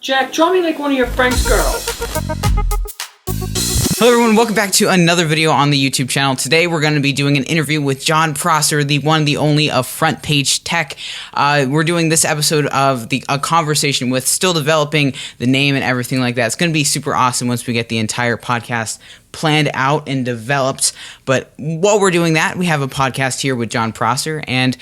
Jack, draw me like one of your Frank's girls. Hello everyone, welcome back to another video on the YouTube channel. Today we're going to be doing an interview with Jon Prosser, the one, the only of Front Page Tech. We're doing this episode of a conversation with still developing the name and everything like that. It's going to be super awesome once we get the entire podcast planned out and developed. But while we're doing that, we have a podcast here with Jon Prosser, and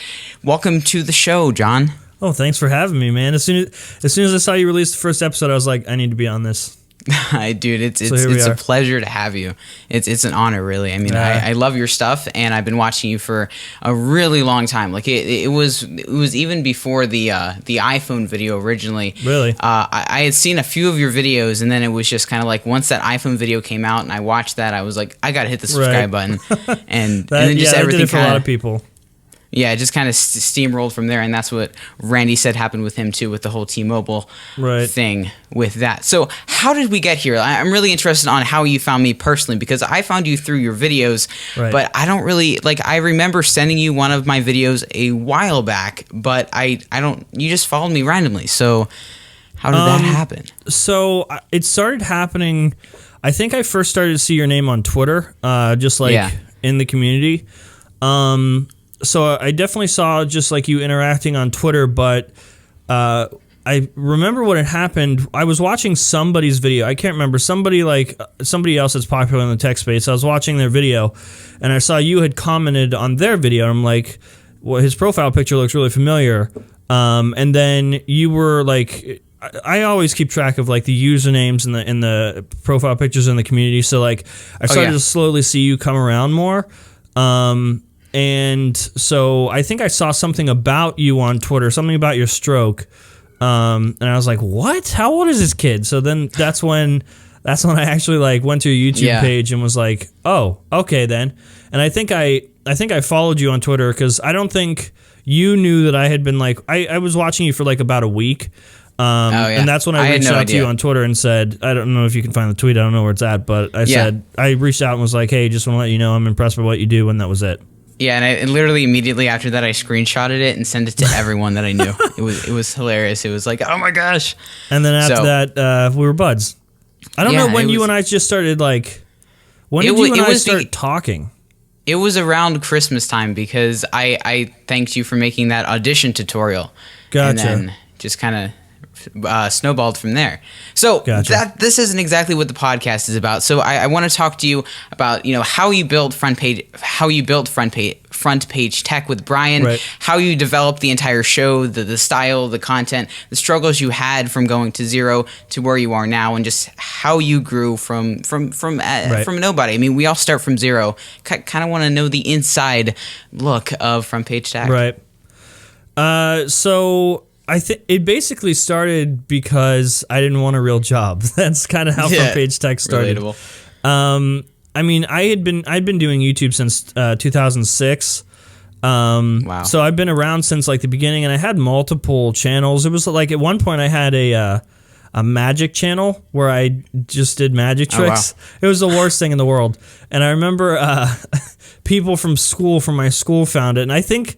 welcome to the show, Jon. Oh, thanks for having me, man. As soon as I saw you release the first episode, I was like, I need to be on this. Dude, it's a pleasure to have you. It's an honor, really. I mean, I love your stuff, and I've been watching you for a really long time. Like it was even before the iPhone video originally. Really? I had seen a few of your videos, and then it was just kind of like once that iPhone video came out, and I watched that, I was like, I gotta hit the subscribe button, and then just everything did it for a lot of people. Yeah, it just kind of steamrolled from there, and that's what Randy said happened with him too, with the whole T-Mobile thing with that. So how did we get here? I'm really interested on how you found me personally, because I found you through your videos, but I don't really, like, I remember sending you one of my videos a while back, but I don't, you just followed me randomly. So how did that happen? So it started happening, I think I first started to see your name on Twitter, just like in the community. So I definitely saw just like you interacting on Twitter, but I remember what had happened. I was watching somebody's video. I can't remember. Somebody else that's popular in the tech space. I was watching their video, and I saw you had commented on their video. And I'm like, well, his profile picture looks really familiar. And then you were like, I always keep track of like the usernames and the profile pictures in the community. So like I started to slowly see you come around more. And so I think I saw something about you on Twitter, something about your stroke, and I was like, "What? How old is this kid?" So then that's when I actually like went to your YouTube page and was like, "Oh, okay then." And I think I followed you on Twitter because I don't think you knew that I had been like I was watching you for like about a week. And that's when I reached out to you on Twitter and said, I don't know if you can find the tweet, I don't know where it's at, but I said I reached out and was like, "Hey, just want to let you know I'm impressed by what you do," and that was it. Yeah, and literally immediately after that, I screenshotted it and sent it to everyone that I knew. It was hilarious. It was like, oh my gosh. And then after that, we were buds. I don't know when you and I just started, like, when did you and I start talking? It was around Christmas time because I thanked you for making that audition tutorial. Gotcha. And then just kind of snowballed from there. So this isn't exactly what the podcast is about. So I want to talk to you about how you built Front Page Tech with Brian, how you developed the entire show, the style, the content, the struggles you had from going to zero to where you are now, and just how you grew from nobody. I mean, we all start from zero. Kind of want to know the inside look of Front Page Tech. Right. So I think it basically started because I didn't want a real job. That's kind of how Front Page Tech started. Relatable. I mean, I'd been doing YouTube since 2006. Wow. So I've been around since like the beginning, and I had multiple channels. It was like at one point I had a magic channel where I just did magic tricks. Oh, wow. It was the worst thing in the world. And I remember people from my school found it, and I think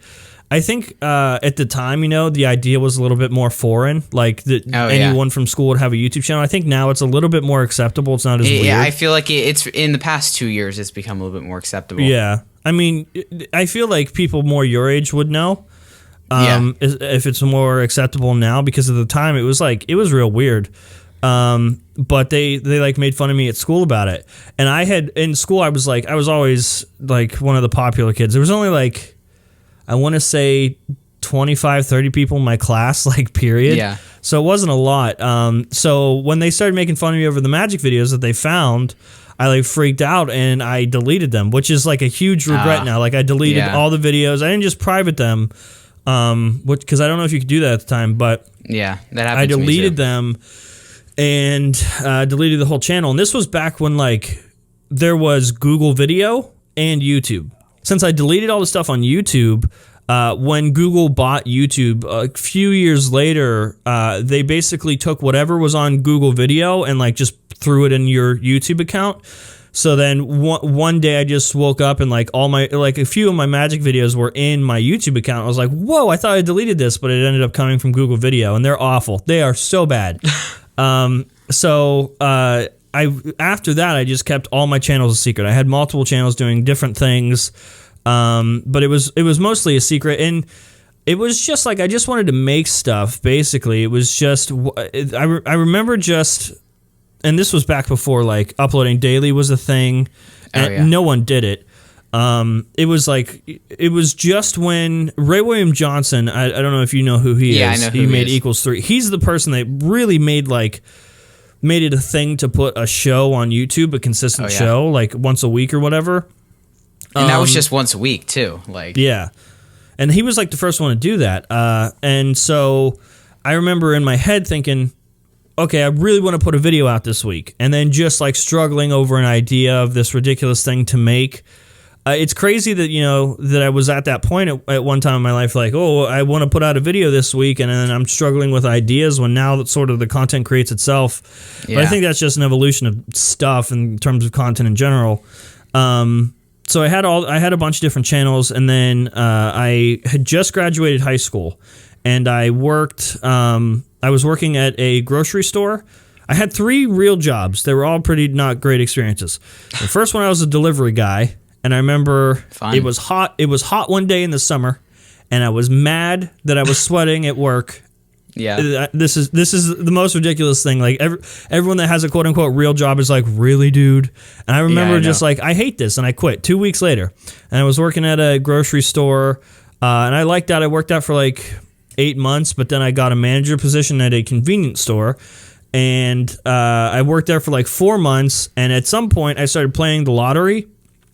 at the time, the idea was a little bit more foreign, like that anyone from school would have a YouTube channel. I think now it's a little bit more acceptable. It's not as weird. Yeah, I feel like it's in the past 2 years, it's become a little bit more acceptable. Yeah. I mean, I feel like people more your age would know if it's more acceptable now, because at the time it was real weird. But they like made fun of me at school about it. And in school, I was always like one of the popular kids. There was only like, I want to say 25, 30 people in my class, like, period. Yeah. So it wasn't a lot. So when they started making fun of me over the magic videos that they found, I like freaked out and I deleted them, which is like a huge regret now. Like I deleted all the videos. I didn't just private them, because I don't know if you could do that at the time, but yeah, that happened. I deleted them and deleted the whole channel. And this was back when like there was Google Video and YouTube. Since I deleted all the stuff on YouTube, when Google bought YouTube, a few years later, they basically took whatever was on Google Video and like just threw it in your YouTube account. So then one day I just woke up and like a few of my magic videos were in my YouTube account. I was like, whoa, I thought I deleted this, but it ended up coming from Google Video, and they're awful. They are so bad. After that, I just kept all my channels a secret. I had multiple channels doing different things, but it was mostly a secret, and it was just like I just wanted to make stuff. Basically, it was just I remember just, and this was back before like uploading daily was a thing, and no one did it. It was just when Ray William Johnson. I don't know if you know who he is. Yeah, I know who he made is. Equals 3. He's the person that really made it a thing to put a show on YouTube, a consistent show, like once a week or whatever. And that was just once a week too. Yeah. And he was like the first one to do that. And so I remember in my head thinking, okay, I really want to put a video out this week. And then just like struggling over an idea of this ridiculous thing to make. It's crazy that, that I was at that point at one time in my life, like, oh, I want to put out a video this week, and then I'm struggling with ideas when now that sort of the content creates itself. Yeah. But I think that's just an evolution of stuff in terms of content in general. So I had a bunch of different channels, and then I had just graduated high school, and I worked. I was working at a grocery store. I had 3 real jobs. They were all pretty not great experiences. The first one, I was a delivery guy. And I remember it was hot. It was hot one day in the summer, and I was mad that I was sweating at work. Yeah, this is the most ridiculous thing. Like everyone that has a quote unquote real job is like, really, dude. And I remember just like, I hate this, and I quit 2 weeks later. And I was working at a grocery store, and I liked that. I worked out for like 8 months, but then I got a manager position at a convenience store. And I worked there for like 4 months, and at some point I started playing the lottery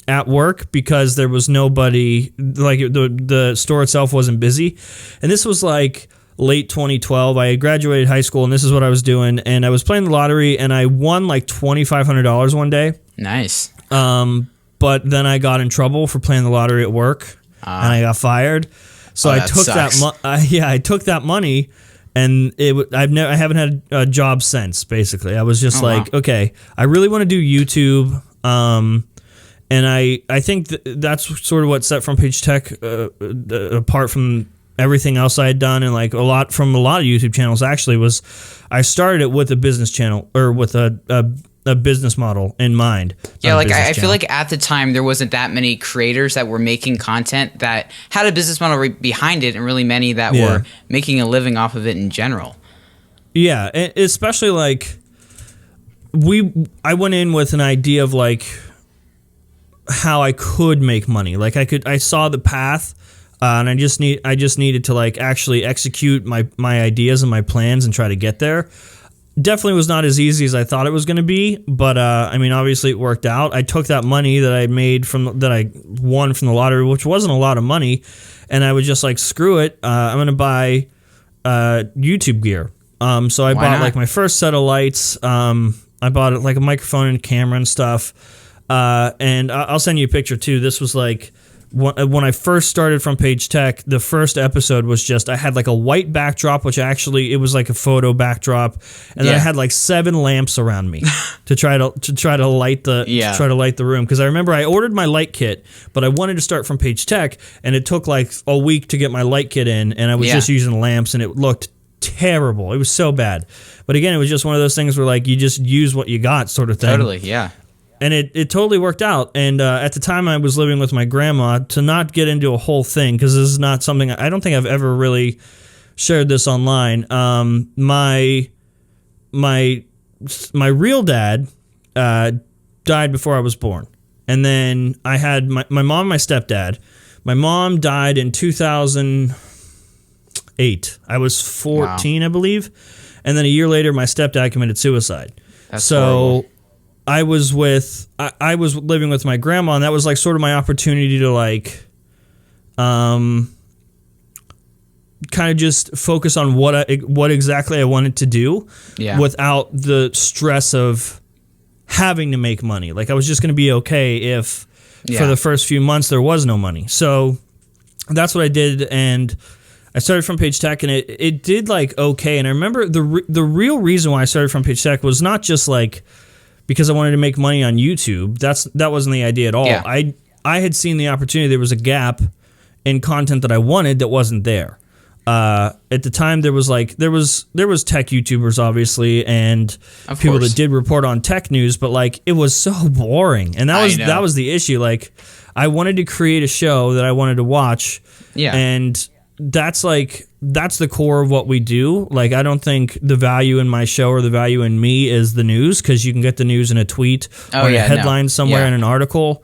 at work because there was nobody, like the store itself wasn't busy. And this was like late 2012. I had graduated high school, and this is what I was doing. And I was playing the lottery, and I won like $2,500 one day. Nice. But then I got in trouble for playing the lottery at work, and I got fired. So I took I took that money, and I haven't had a job since. Basically, I was just okay, I really want to do YouTube. And I think that's sort of what set Front Page Tech apart from everything else I had done, and like a lot of YouTube channels actually, was I started it with a business channel, or with a business model in mind. Yeah, like I feel like at the time there wasn't that many creators that were making content that had a business model behind it, and really many that were making a living off of it in general. Yeah, especially like I went in with an idea of like how I could make money. Like I saw the path, and I just needed to like actually execute my ideas and my plans and try to get there. Definitely was not as easy as I thought it was going to be, but I mean, obviously it worked out. I took that money that I made that I won from the lottery, which wasn't a lot of money, and I was just like, screw it, I'm going to buy YouTube gear. So I bought like my first set of lights. I bought like a microphone and camera and stuff. And I'll send you a picture too. This was like when I first started Front Page Tech. The first episode was just, I had like a white backdrop, which actually it was like a photo backdrop, and then I had like 7 lamps around me to try to light the room. Because I remember I ordered my light kit, but I wanted to start Front Page Tech, and it took like a week to get my light kit in, and I was just using lamps, and it looked terrible. It was so bad. But again, it was just one of those things where like you just use what you got, sort of thing. Totally, yeah. And it totally worked out. And at the time I was living with my grandma, to not get into a whole thing, because this is not something, I don't think I've ever really shared this online. My real dad died before I was born. And then I had my mom and my stepdad. My mom died in 2008. I was 14, I believe. And then a year later, my stepdad committed suicide. That's horrible. I was living with my grandma, and that was like sort of my opportunity to like, kind of just focus on what exactly I wanted to do, without the stress of having to make money. Like I was just going to be okay if for the first few months there was no money. So that's what I did, and I started Front Page Tech, and it did like okay. And I remember the real reason why I started Front Page Tech was not just like because I wanted to make money on YouTube. That wasn't the idea at all. Yeah. I had seen the opportunity. There was a gap in content that I wanted that wasn't there. At the time, there was tech YouTubers, obviously, and Of people course. that did report on tech news, but like it was so boring, and that was the issue. Like, I wanted to create a show that I wanted to watch, and that's the core of what we do. Like, I don't think the value in my show or the value in me is the news, because you can get the news in a tweet or a headline somewhere in an article.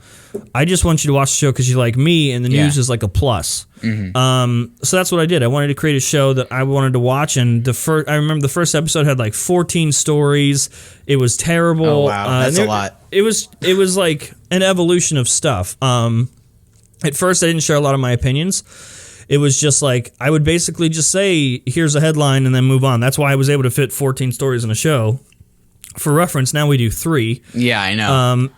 I just want you to watch the show because you like me, and the news is like a plus. So that's what I did. I wanted to create a show that I wanted to watch, and I remember the first episode had like 14 stories. It was terrible. Oh wow, that's a lot. It was like an evolution of stuff. At first, I didn't share a lot of my opinions. It was just like, I would basically just say, here's a headline, and then move on. That's why I was able to fit 14 stories in a show. For reference, now we do 3. Yeah, I know.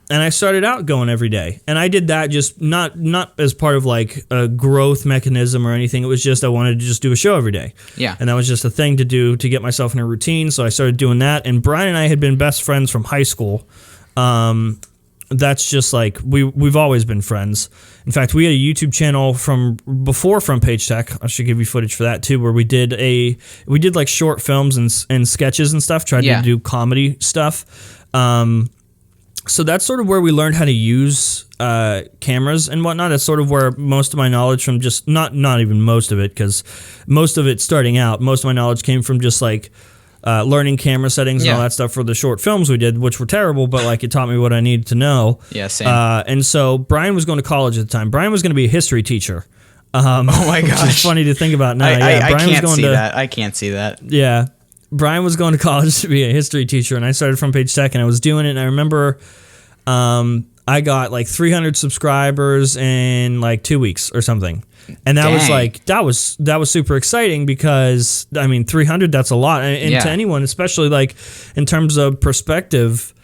And I started out going every day. And I did that just not as part of like a growth mechanism or anything. It was just I wanted to just do a show every day. Yeah. And that was just a thing to do to get myself in a routine. So I started doing that. And Brian and I had been best friends from high school. That's just like, we've always been friends. In fact, we had a YouTube channel from before Front Page Tech. I should give you footage for that too, where we did like short films and sketches and stuff, tried to do comedy stuff. So that's sort of where we learned how to use cameras and whatnot. That's sort of where most of my knowledge from just, not even most of it, because most of it starting out, most of my knowledge came from just like learning camera settings and all that stuff for the short films we did, which were terrible, but like it taught me what I needed to know. Yeah, same. And so Brian was going to college at the time. Brian was going to be a history teacher. Oh my gosh. Which is funny to think about now. I Brian can't see that. I can't see that. Yeah. Brian was going to college to be a history teacher, and I started Front Page Tech, and I was doing it, and I remember I got like 300 subscribers in like 2 weeks or something. And that was like, that was super exciting, because I mean, 300, that's a lot. And to anyone, especially like in terms of perspective,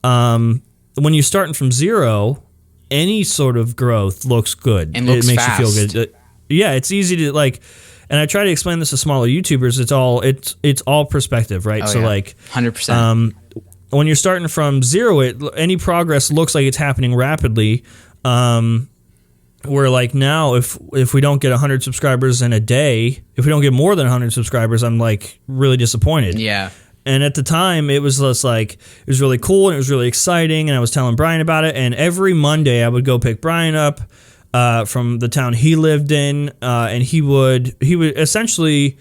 when you're starting from zero, any sort of growth looks good. And looks it makes fast. you feel good. Yeah, it's easy to like, and I try to explain this to smaller YouTubers. It's all perspective, right? Oh, so like 100%. When you're starting from zero, any progress looks like it's happening rapidly. Where like now, if we don't get 100 subscribers in a day, if we don't get more than 100 subscribers, I'm like really disappointed. Yeah. And at the time, it was just like, it was really cool and it was really exciting, and I was telling Brian about it. And every Monday, I would go pick Brian up from the town he lived in, and he would essentially.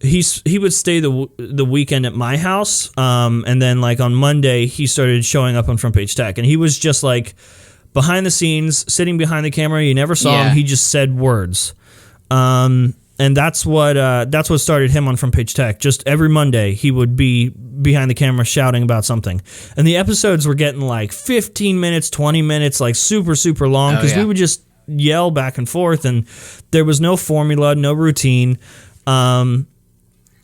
He would stay the weekend at my house, and then like on Monday he started showing up on Front Page Tech, and he was just like behind the scenes, sitting behind the camera. You never saw him. He just said words, and that's what started him on Front Page Tech. Just every Monday he would be behind the camera shouting about something, and the episodes were getting like 15 minutes, 20 minutes, like super super long, because we would just yell back and forth, and there was no formula, no routine.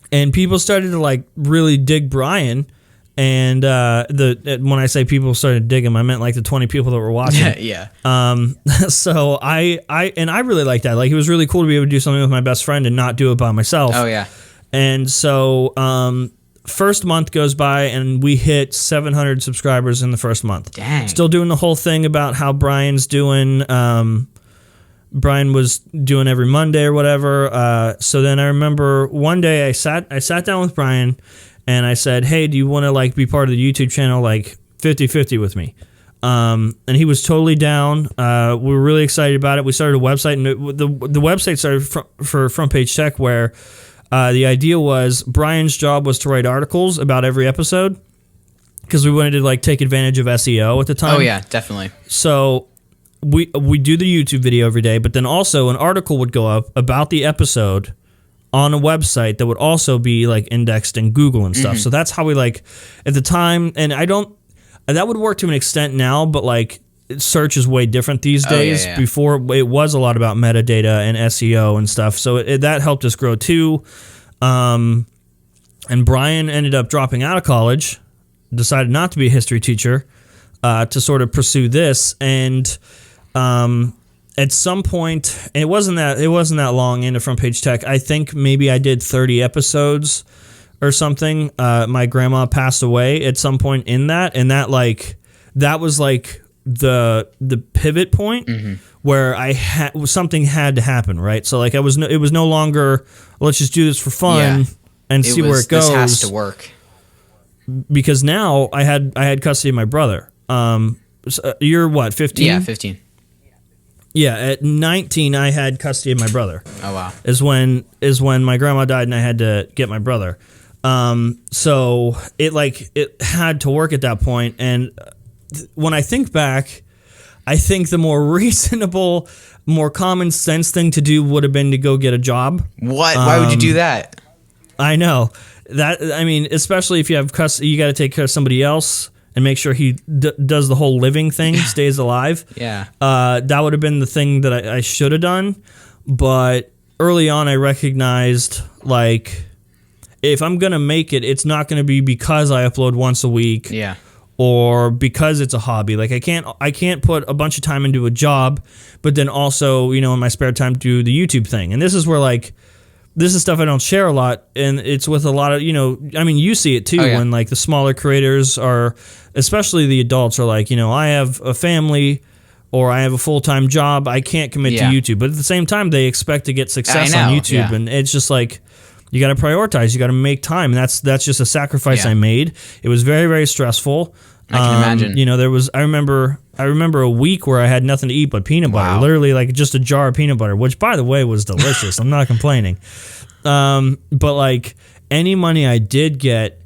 And people started to like really dig Brian, and when I say people started to dig him, I meant like the 20 people that were watching. Yeah. So I really liked that. Like, it was really cool to be able to do something with my best friend and not do it by myself. Oh yeah. And so first month goes by, and we hit 700 subscribers in the first month. Dang. Still doing the whole thing about how Brian's doing. Brian was doing every Monday or whatever. So then I remember one day I sat down with Brian, and I said, "Hey, do you want to like be part of the YouTube channel, like 50-50 with me?" And he was totally down. We were really excited about it. We started a website, and the website started for Front Page Tech, where the idea was Brian's job was to write articles about every episode, because we wanted to like take advantage of SEO at the time. Oh yeah, definitely. So we do the YouTube video every day, but then also an article would go up about the episode on a website that would also be like indexed in Google and stuff. So that's how we like at the time, and that would work to an extent now, but like search is way different these days. Yeah. Before, it was a lot about metadata and SEO and stuff. So that helped us grow too. And Brian ended up dropping out of college, decided not to be a history teacher, to sort of pursue this. And at some point, and it wasn't that long into Front Page Tech. I think maybe I did 30 episodes or something. My grandma passed away at some point in that, and that was like the pivot point where something had to happen, right? So like it was no longer let's just do this for fun and see where it goes. This has to work. Because now I had custody of my brother. You're what, 15? Yeah, 15. Yeah, at 19 I had custody of my brother. Oh wow. Is when my grandma died and I had to get my brother. So it had to work at that point. And when I think back, I think the more reasonable, more common sense thing to do would have been to go get a job. What? Why would you do that? I know that. I mean, especially if you have custody, you got to take care of somebody else and make sure he does the whole living thing, stays alive. Yeah. That would have been the thing that I should have done. But early on, I recognized, like, if I'm going to make it, it's not going to be because I upload once a week. Yeah. Or because it's a hobby. Like, I can't put a bunch of time into a job, but then also, in my spare time do the YouTube thing. And this is where, like, this is stuff I don't share a lot, and it's with a lot of, you see it too when, like, the smaller creators are, especially the adults, are like, I have a family or I have a full-time job, I can't commit to YouTube. But at the same time, they expect to get success on YouTube, and it's just like, you got to prioritize, you got to make time, and that's just a sacrifice I made. It was very, very stressful. I can imagine. There was, I remember a week where I had nothing to eat but peanut butter, literally like just a jar of peanut butter, which, by the way, was delicious. I'm not complaining. But like any money I did get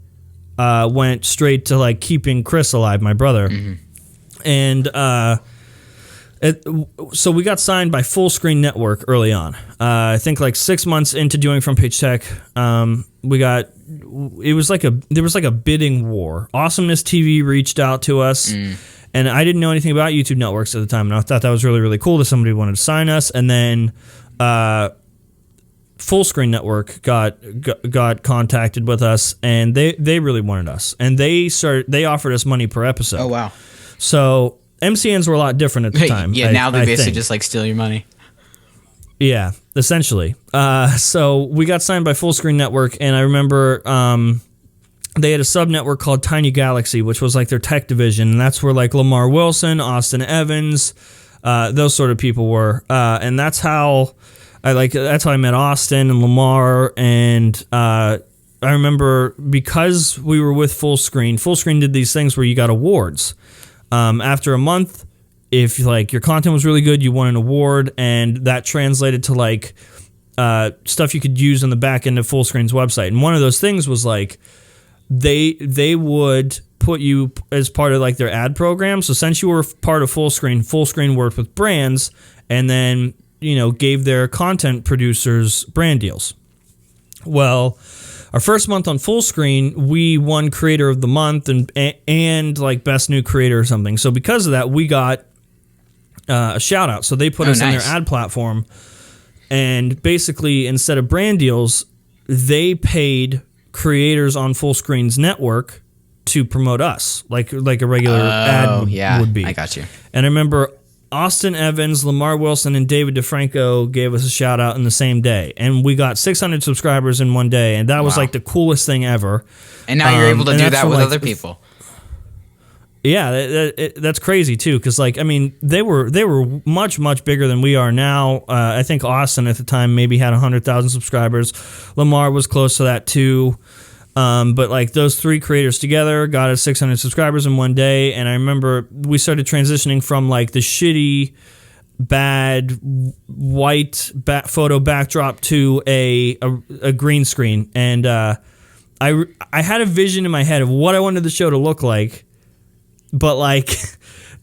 went straight to like keeping Chris alive, my brother. And so we got signed by Full Screen Network early on. I think like 6 months into doing Front Page Tech, there was like a bidding war. Awesomeness TV reached out to us, and I didn't know anything about YouTube networks at the time, and I thought that was really, really cool that somebody wanted to sign us. And then Full Screen Network got contacted with us, and they really wanted us, and they offered us money per episode. Oh wow! So MCNs were a lot different at the time. Yeah, now they basically just like steal your money. Yeah, essentially. So we got signed by Full Screen Network, and I remember they had a sub-network called Tiny Galaxy, which was like their tech division, and that's where like Lamar Wilson, Austin Evans, those sort of people were. And that's how I met Austin and Lamar, and I remember because we were with Full Screen did these things where you got awards. After a month, if like your content was really good, you won an award, and that translated to like stuff you could use on the back end of Full Screen's website. And one of those things was like they would put you as part of like their ad program. So since you were part of Full Screen worked with brands, and then gave their content producers brand deals. Well, our first month on Full Screen, we won Creator of the Month and like Best New Creator or something. So because of that, we got a shout out. So they put us in their ad platform, and basically instead of brand deals, they paid creators on Full Screen's network to promote us, like a regular ad would be. I got you. And I remember Austin Evans, Lamar Wilson, and David DeFranco gave us a shout out in the same day, and we got 600 subscribers in one day, and that was like the coolest thing ever. And now you're able to do that with other people. Yeah, that's crazy too, because like they were much, much bigger than we are now. I think Austin at the time maybe had 100,000 subscribers. Lamar was close to that too. But like those three creators together got us 600 subscribers in one day, and I remember we started transitioning from like the shitty, bad white photo backdrop to a green screen, and I had a vision in my head of what I wanted the show to look like. But like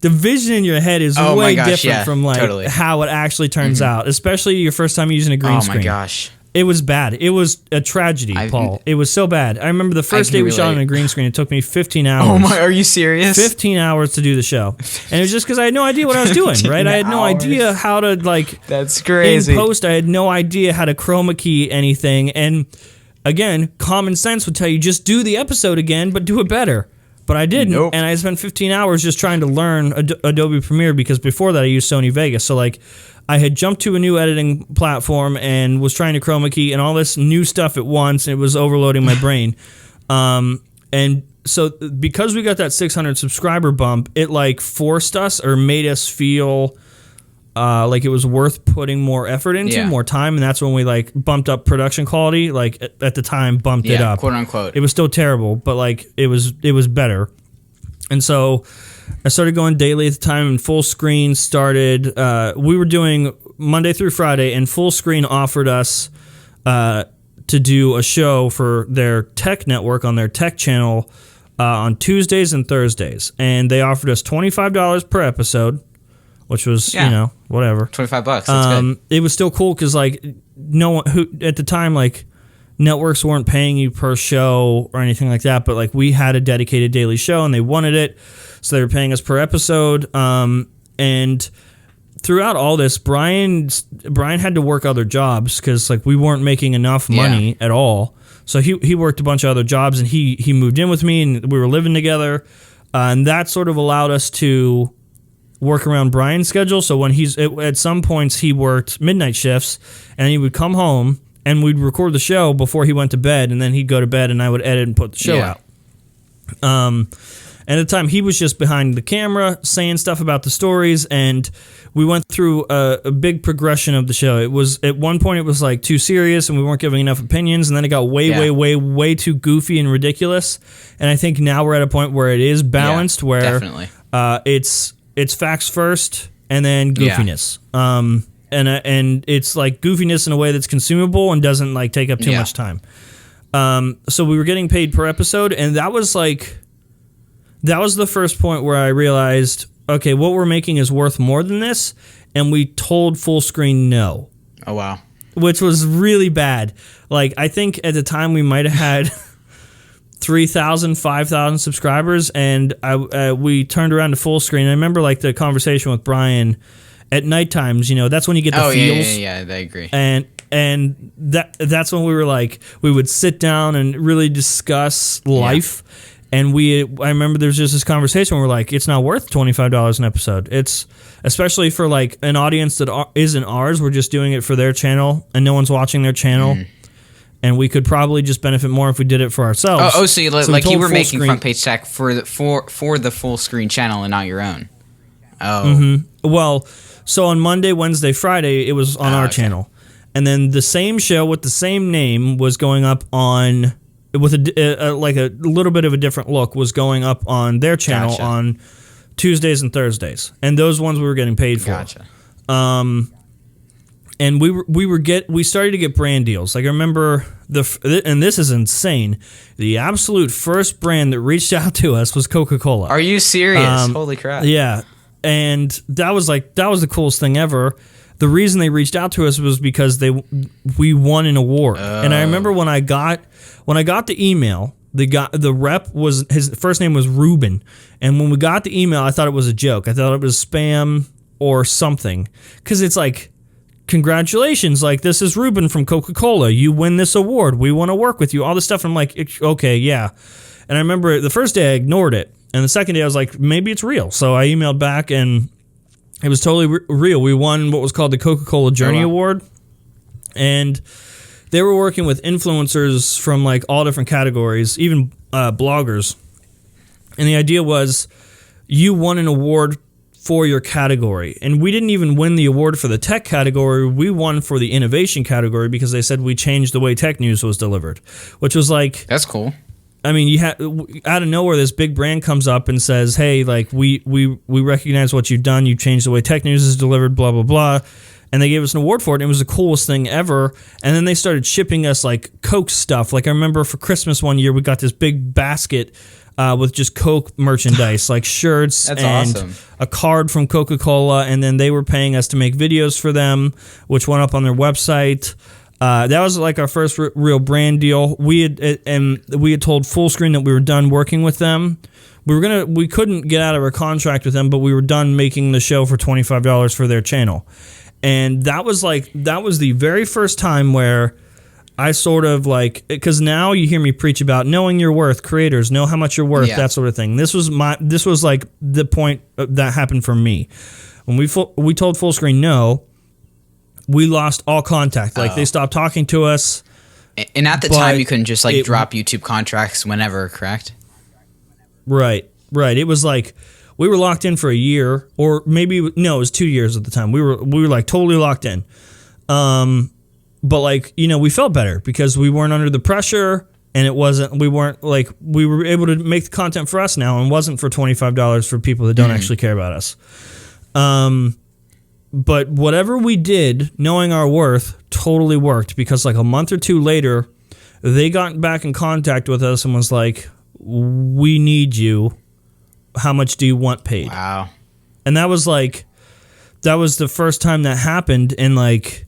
the vision in your head is way different from like how it actually turns out, especially your first time using a green screen. Oh my gosh. It was bad. It was a tragedy, Paul. It was so bad. I remember the first day we shot on a green screen, it took me 15 hours. Oh my, are you serious? 15 hours to do the show. And it was just because I had no idea what I was doing, right? I had no idea how to like... That's crazy. In post, I had no idea how to chroma key anything. And again, common sense would tell you just do the episode again, but do it better. But I didn't, and I spent 15 hours just trying to learn Adobe Premiere, because before that I used Sony Vegas. So like I had jumped to a new editing platform and was trying to chroma key and all this new stuff at once, and it was overloading my brain. And so because we got that 600 subscriber bump, it like forced us or made us feel like it was worth putting more effort into, more time, and that's when we like bumped up production quality. Like at the time, bumped it up, quote unquote. It was still terrible, but like it was better. And so I started going daily at the time, and Full Screen started. We were doing Monday through Friday, and Full Screen offered us to do a show for their tech network on their tech channel on Tuesdays and Thursdays, and they offered us $25 per episode. Which was, whatever. $25. That's good. It was still cool because, like, no one who at the time, like, networks weren't paying you per show or anything like that. But like, we had a dedicated daily show, and they wanted it, so they were paying us per episode. And throughout all this, Brian had to work other jobs because like we weren't making enough money at all. So he worked a bunch of other jobs, and he moved in with me, and we were living together, and that sort of allowed us to work around Brian's schedule. So when at some points he worked midnight shifts, and he would come home and we'd record the show before he went to bed, and then he'd go to bed and I would edit and put the show out. And at the time he was just behind the camera saying stuff about the stories, and we went through a big progression of the show. It was at one point it was like too serious and we weren't giving enough opinions, and then it got way too goofy and ridiculous. And I think now we're at a point where it is balanced, where definitely. It's facts first, and then goofiness. And it's like goofiness in a way that's consumable and doesn't like take up too much time. So we were getting paid per episode, and that was the first point where I realized, okay, what we're making is worth more than this, and we told Full Screen no. Oh wow. Which was really bad. Like, I think at the time we might have had 3,000, 5,000 subscribers, and we turned around to Full Screen. I remember like the conversation with Brian at night times. That's when you get the feels. Yeah, I agree. And that's when we were like, we would sit down and really discuss life. And I remember there's just this conversation where we're like, it's not worth $25 an episode. It's especially for like an audience that isn't ours. We're just doing it for their channel, and no one's watching their channel. And we could probably just benefit more if we did it for ourselves. So you were making front page tech for the Full Screen channel and not your own. Oh. Mm-hmm. Well, so on Monday, Wednesday, Friday, it was on our channel, and then the same show with the same name was going up on with a little bit of a different look was going up on their channel on Tuesdays and Thursdays, and those ones we were getting paid for. And we started to get brand deals. Like I remember and this is insane. The absolute first brand that reached out to us was Coca-Cola. Are you serious? Holy crap! Yeah, and that was the coolest thing ever. The reason they reached out to us was because we won an award. And I remember when I got the email, the rep was, his first name was Ruben, and when we got the email, I thought it was a joke. I thought it was spam or something, because it's like, congratulations, like, this is Ruben from Coca-Cola. You win this award. We want to work with you. All this stuff. I'm like, okay, yeah. And I remember the first day I ignored it, and the second day I was like, maybe it's real. So I emailed back, and it was totally real. We won what was called the Coca-Cola Journey Award, and they were working with influencers from like all different categories, even bloggers. And the idea was, you won an award for your category. And we didn't even win the award for the tech category. We won for the innovation category because they said we changed the way tech news was delivered, which was like, that's cool. I mean, you out of nowhere, this big brand comes up and says, hey, like, we recognize what you've done. You've changed the way tech news is delivered, blah, blah, blah. And they gave us an award for it, and it was the coolest thing ever. And then they started shipping us, like, Coke stuff. Like, I remember for Christmas one year, we got this big basket with just Coke merchandise, like shirts. That's and awesome. A card from Coca-Cola. And then they were paying us to make videos for them, which went up on their website. That was like our first real brand deal. We had told Full Screen that we were done working with them. We couldn't get out of our contract with them, but we were done making the show for $25 for their channel. And that was the very first time where I sort of like, because now you hear me preach about knowing your worth, creators know how much you're worth, that sort of thing. This was like the point that happened for me when we told Full Screen no. We lost all contact. Like, they stopped talking to us. And at the time, you couldn't just, like, drop YouTube contracts whenever, correct? Right. It was like we were locked in for a year, or maybe no, it was 2 years at the time. We were like totally locked in. But like, we felt better because we weren't under the pressure, and we were able to make the content for us now, and wasn't for $25 for people that don't actually care about us. But whatever we did, knowing our worth, totally worked, because like a month or two later, they got back in contact with us and was like, we need you. How much do you want paid? Wow. And that was the first time that happened, and like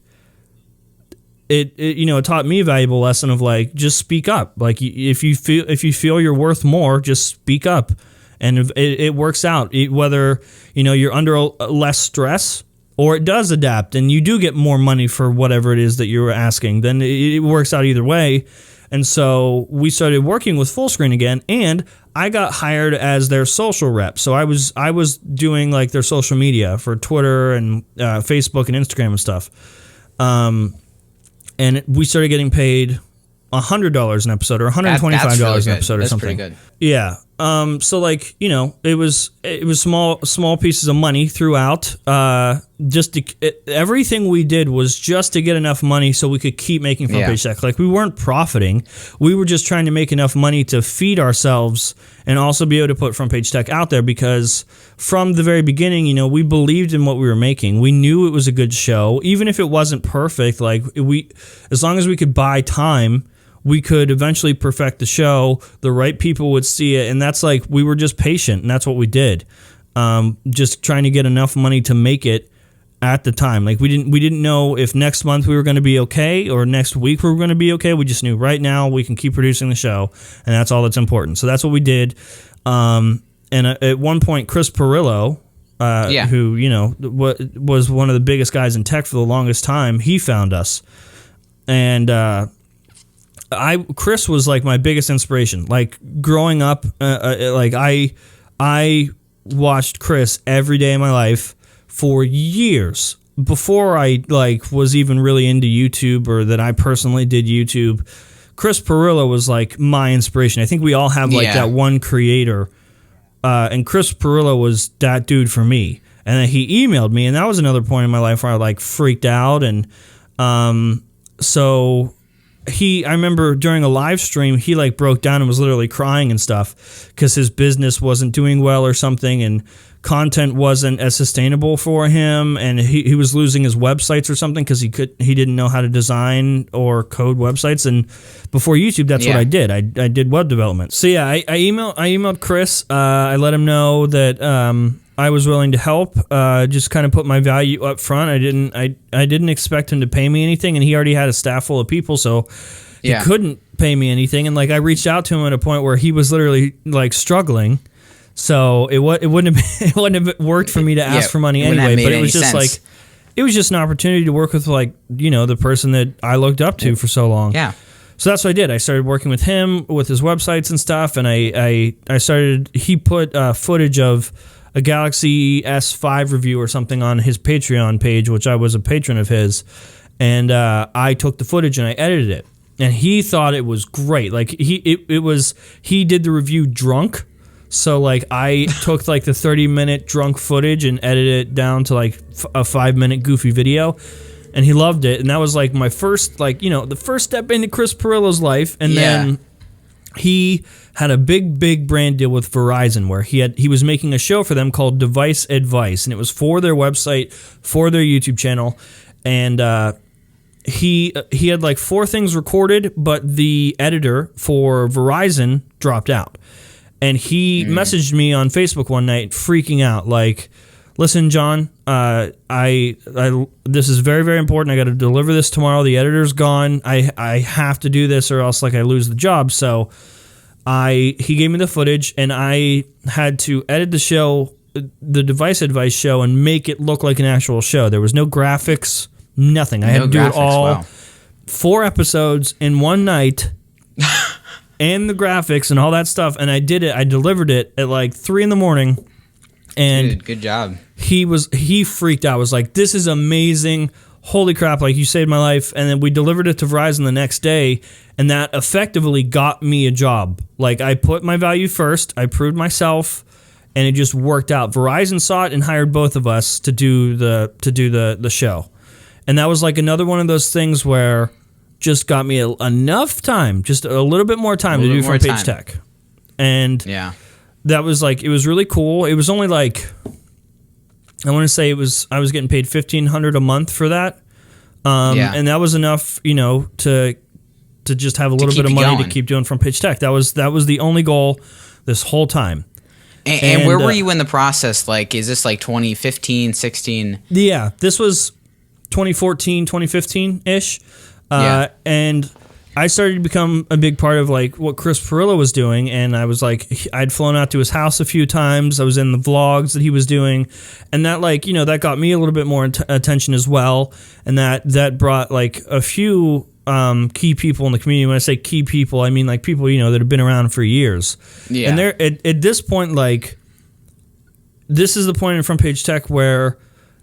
it taught me a valuable lesson of like, just speak up. Like if you feel you're worth more, just speak up, and it works out. Whether you're under less stress, or it does adapt and you do get more money for whatever it is that you were asking, then it works out either way. And so we started working with Fullscreen again, and I got hired as their social rep. So I was doing like their social media for Twitter and Facebook and Instagram and stuff. And we started getting paid $100 an episode, or $125 an episode, or that's something. Pretty good. Yeah. So like, it was small pieces of money throughout. Everything we did was just to get enough money so we could keep making Front Page Tech. Like, we weren't profiting. We were just trying to make enough money to feed ourselves and also be able to put Front Page Tech out there, because from the very beginning, we believed in what we were making. We knew it was a good show, even if it wasn't perfect. Like, as long as we could buy time, we could eventually perfect the show. The right people would see it, and that's like, we were just patient, and that's what we did. Just trying to get enough money to make it at the time. Like, we didn't know if next month we were going to be okay, or next week we were going to be okay. We just knew right now we can keep producing the show, and that's all that's important. So that's what we did. And at one point, Chris Perillo, who was one of the biggest guys in tech for the longest time, he found us, and Chris was like my biggest inspiration. Like, growing up, I watched Chris every day of my life for years before I was even really into YouTube, or that I personally did YouTube. Chris Perillo was like my inspiration. I think we all have that one creator, and Chris Perillo was that dude for me. And then he emailed me, and that was another point in my life where I freaked out, and so. I remember during a live stream, he broke down and was literally crying and stuff because his business wasn't doing well or something, and content wasn't as sustainable for him, and he was losing his websites or something because he didn't know how to design or code websites. And before YouTube, that's what I did. I did web development. So yeah, I emailed Chris. I let him know that I was willing to help. Just kind of put my value up front. I didn't expect him to pay me anything, and he already had a staff full of people, so he couldn't pay me anything. And I reached out to him at a point where he was literally struggling. So it wouldn't have worked for me to ask for money anyway. But it was just sense. It was just an opportunity to work with the person that I looked up to for so long. Yeah. So that's what I did. I started working with him with his websites and stuff, and I started. He put footage of a Galaxy S5 review or something on his Patreon page, which I was a patron of his, and I took the footage and I edited it, and he thought it was great. He did the review drunk, so I took the 30-minute drunk footage and edited it down to a 5-minute goofy video, and he loved it. And that was my first the first step into Chris Perillo's life, and then he had a big brand deal with Verizon where he was making a show for them called Device Advice, and it was for their website, for their YouTube channel, and he had 4 things recorded, but the editor for Verizon dropped out. And he messaged me on Facebook one night freaking out, listen, John, I this is very, very important. I got to deliver this tomorrow. The editor's gone. I have to do this or else I lose the job. So he gave me the footage, and I had to edit the show, the Device Advice show, and make it look like an actual show. There was no graphics, nothing. I had to do it all. 4 episodes in one night. And the graphics and all that stuff, and I did it. I delivered it at 3 a.m, and good job. He freaked out. I was like, "This is amazing! holy crap, like you saved my life. And then we delivered it to Verizon the next day, and that effectively got me a job. Like I put my value first, I proved myself, and it just worked out. Verizon saw it and hired both of us to do the show. And that was like another one of those things where just got me enough time, just a little bit more time to do front page tech. And that was like, it was really cool. It was only like, I want to say I was getting paid $1,500 a month for that. And that was enough, to just have a little bit of money to keep doing front page tech. That was the only goal this whole time. And where were you in the process? Like, is this like 2015, 16? Yeah, this was 2014, 2015-ish. And I started to become a big part of like what Chris Perillo was doing, and I was like, I'd flown out to his house a few times. I was in the vlogs that he was doing, and that like, that got me a little bit more attention as well, and that brought like a few key people in the community. When I say key people, I mean like people that have been around for years. And they're at this point, like, this is the point in front page tech where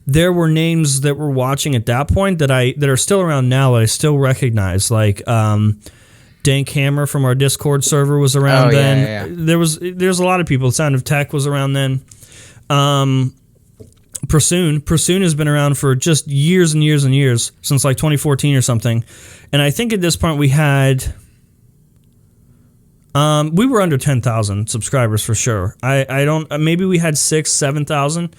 there were names that were watching at that point that are still around now that I still recognize. Like Dank Hammer from our Discord server was around then. There's a lot of people. Sound of Tech was around then. Pursoon has been around for just years and years and years, since like 2014 or something. And I think at this point we had we were under 10,000 subscribers for sure. I don't, maybe we had 6,000-7,000.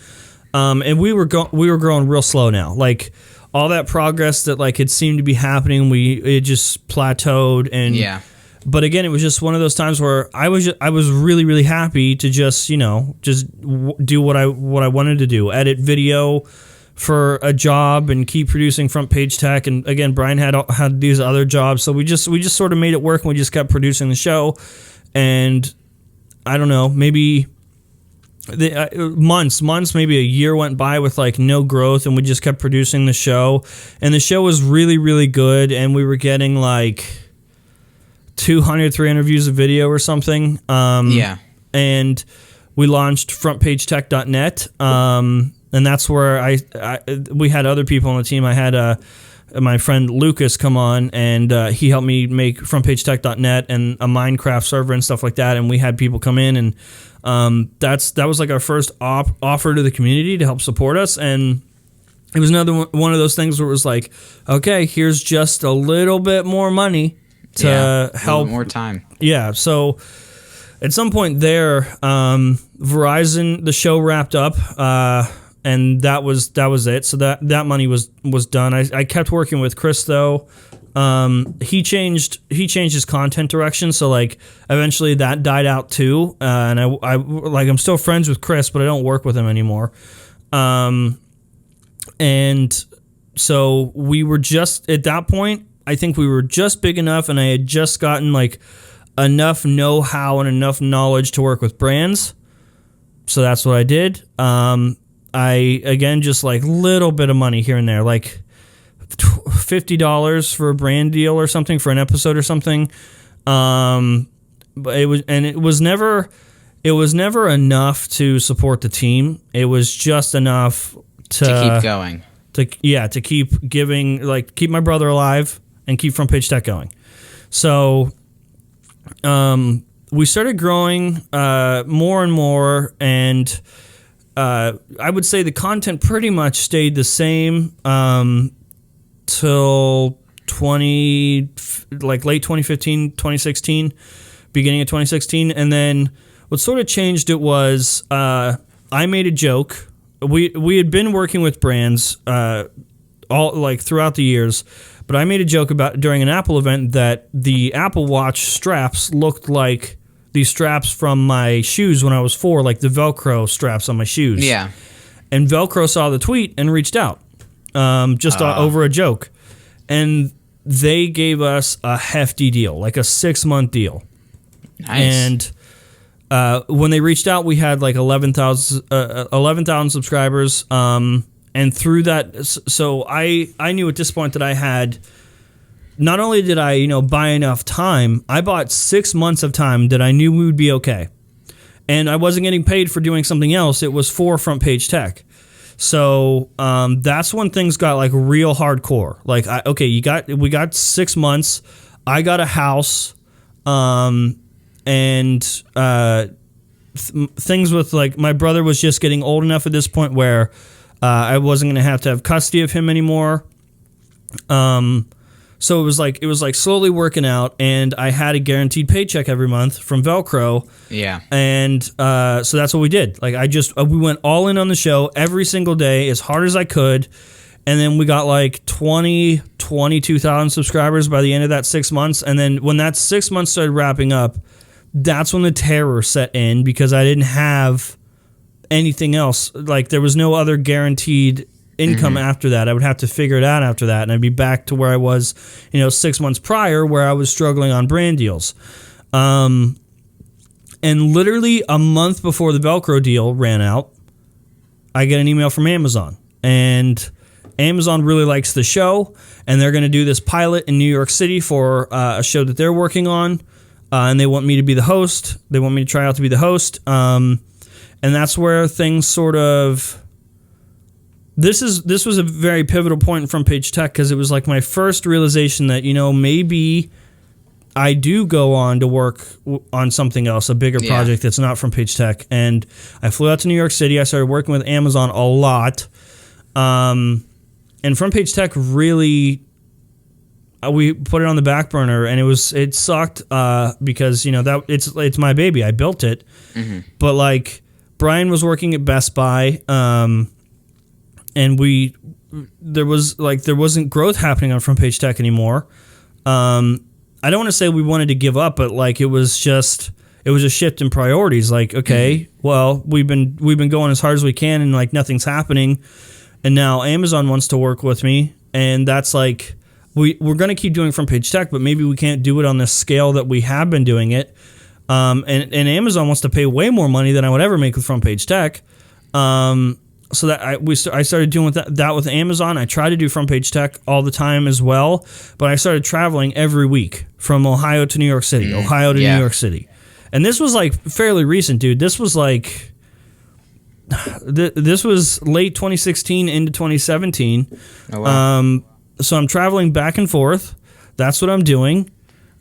And we were growing real slow now. Like all that progress that like had seemed to be happening, it just plateaued. And but again, it was just one of those times where I was really, really happy to just do what I wanted to do, edit video for a job and keep producing front page tech. And again, Brian had these other jobs, so we just sort of made it work, and we just kept producing the show. And I don't know, maybe months, maybe a year went by with like no growth, and we just kept producing the show. And the show was really, really good, and we were getting like 200-300 views a video or something. And we launched frontpagetech.net. And that's where we had other people on the team. I had my friend Lucas come on, and he helped me make frontpagetech.net and a Minecraft server and stuff like that. And we had people come in, and that was like our first offer to the community to help support us. And it was another one of those things where it was like, okay, here's just a little bit more money to help. A little more time. Yeah. So at some point there, Verizon, the show wrapped up. And that was it. So that money was done. I kept working with Chris though. He changed his content direction. So like eventually that died out too. And I'm still friends with Chris, but I don't work with him anymore. And so we were just at that point, I think we were just big enough, and I had just gotten like enough know-how and enough knowledge to work with brands. So that's what I did. I, again, just like little bit of money here and there, like $50 for a brand deal or something for an episode or something. But it was never enough to support the team. It was just enough to keep going. To keep giving, like keep my brother alive and keep Front Page Tech going. So, we started growing more and more, and I would say the content pretty much stayed the same till late 2015, 2016, beginning of 2016. And then what sort of changed it was I made a joke. We had been working with brands all like throughout the years, but I made a joke about during an Apple event that the Apple Watch straps looked like the straps from my shoes when I was 4, like the Velcro straps on my shoes. Yeah. And Velcro saw the tweet and reached out over a joke. And they gave us a hefty deal, like a 6-month deal. Nice. And when they reached out, we had like 11,000 subscribers. And through that, so I knew at this point that I had, not only did I, buy enough time, I bought 6 months of time that I knew we would be okay. And I wasn't getting paid for doing something else. It was for Front Page Tech. So that's when things got like real hardcore. Like, we got 6 months. I got a house, and things with like my brother was just getting old enough at this point where I wasn't going to have custody of him anymore. So it was like slowly working out, and I had a guaranteed paycheck every month from Velcro. Yeah. And so that's what we did. Like we went all in on the show every single day as hard as I could. And then we got like 22,000 subscribers by the end of that 6 months. And then when that 6 months started wrapping up, that's when the terror set in because I didn't have anything else. Like there was no other guaranteed income after that. I would have to figure it out after that, and I'd be back to where I was, 6 months prior, where I was struggling on brand deals. And literally a month before the Velcro deal ran out, I get an email from Amazon, and Amazon really likes the show, and they're going to do this pilot in New York City for a show that they're working on, and they want me to be the host. They want me to try out to be the host, and that's where things sort of. This was a very pivotal point in Front Page Tech because it was like my first realization that, maybe I do go on to work on something else, a bigger project that's not Front Page Tech. And I flew out to New York City. I started working with Amazon a lot. And Front Page Tech really, we put it on the back burner, and it sucked because, that it's my baby. I built it. Mm-hmm. But like Brian was working at Best Buy, and there wasn't growth happening on Front Page Tech anymore. I don't want to say we wanted to give up, but like it was a shift in priorities. Like, okay, well, we've been going as hard as we can, and like nothing's happening, and now Amazon wants to work with me, and that's like we're going to keep doing Front Page Tech, but maybe we can't do it on the scale that we have been doing it. And Amazon wants to pay way more money than I would ever make with Front Page Tech. So that I started doing that with Amazon. I try to do Front Page Tech all the time as well, but I started traveling every week from Ohio to New York City, New York City. And this was like fairly recent, dude. This was like this was late 2016 into 2017. Oh, wow. So I'm traveling back and forth. That's what I'm doing.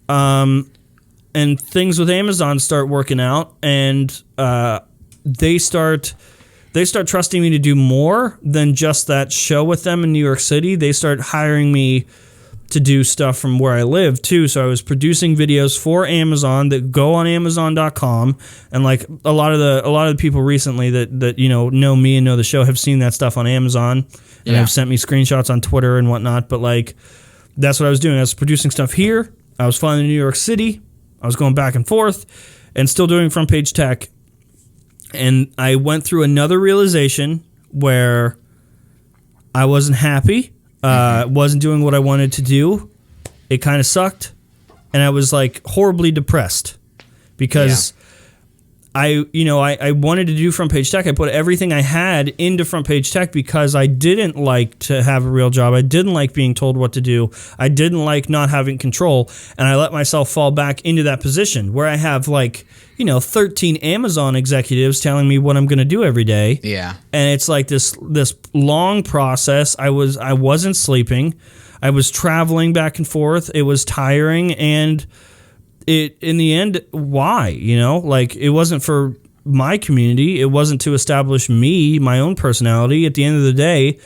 And things with Amazon start working out, and they start trusting me to do more than just that show with them in New York City. They start hiring me to do stuff from where I live too. So I was producing videos for Amazon that go on Amazon.com, and like a lot of the people recently that know me and know the show have seen that stuff on Amazon and have sent me screenshots on Twitter and whatnot. But like that's what I was doing. I was producing stuff here. I was flying to New York City. I was going back and forth, and still doing Front Page Tech. And I went through another realization where I wasn't happy, wasn't doing what I wanted to do. It kind of sucked, and I was like horribly depressed because I wanted to do Front Page Tech. I put everything I had into Front Page Tech because I didn't like to have a real job. I didn't like being told what to do. I didn't like not having control, and I let myself fall back into that position where I have like 13 Amazon executives telling me what I'm going to do every day. Yeah. And it's like this long process. I wasn't sleeping. I was traveling back and forth. It was tiring, and in the end, why? Like it wasn't for my community. It wasn't to establish me, my own personality. At the end of the day,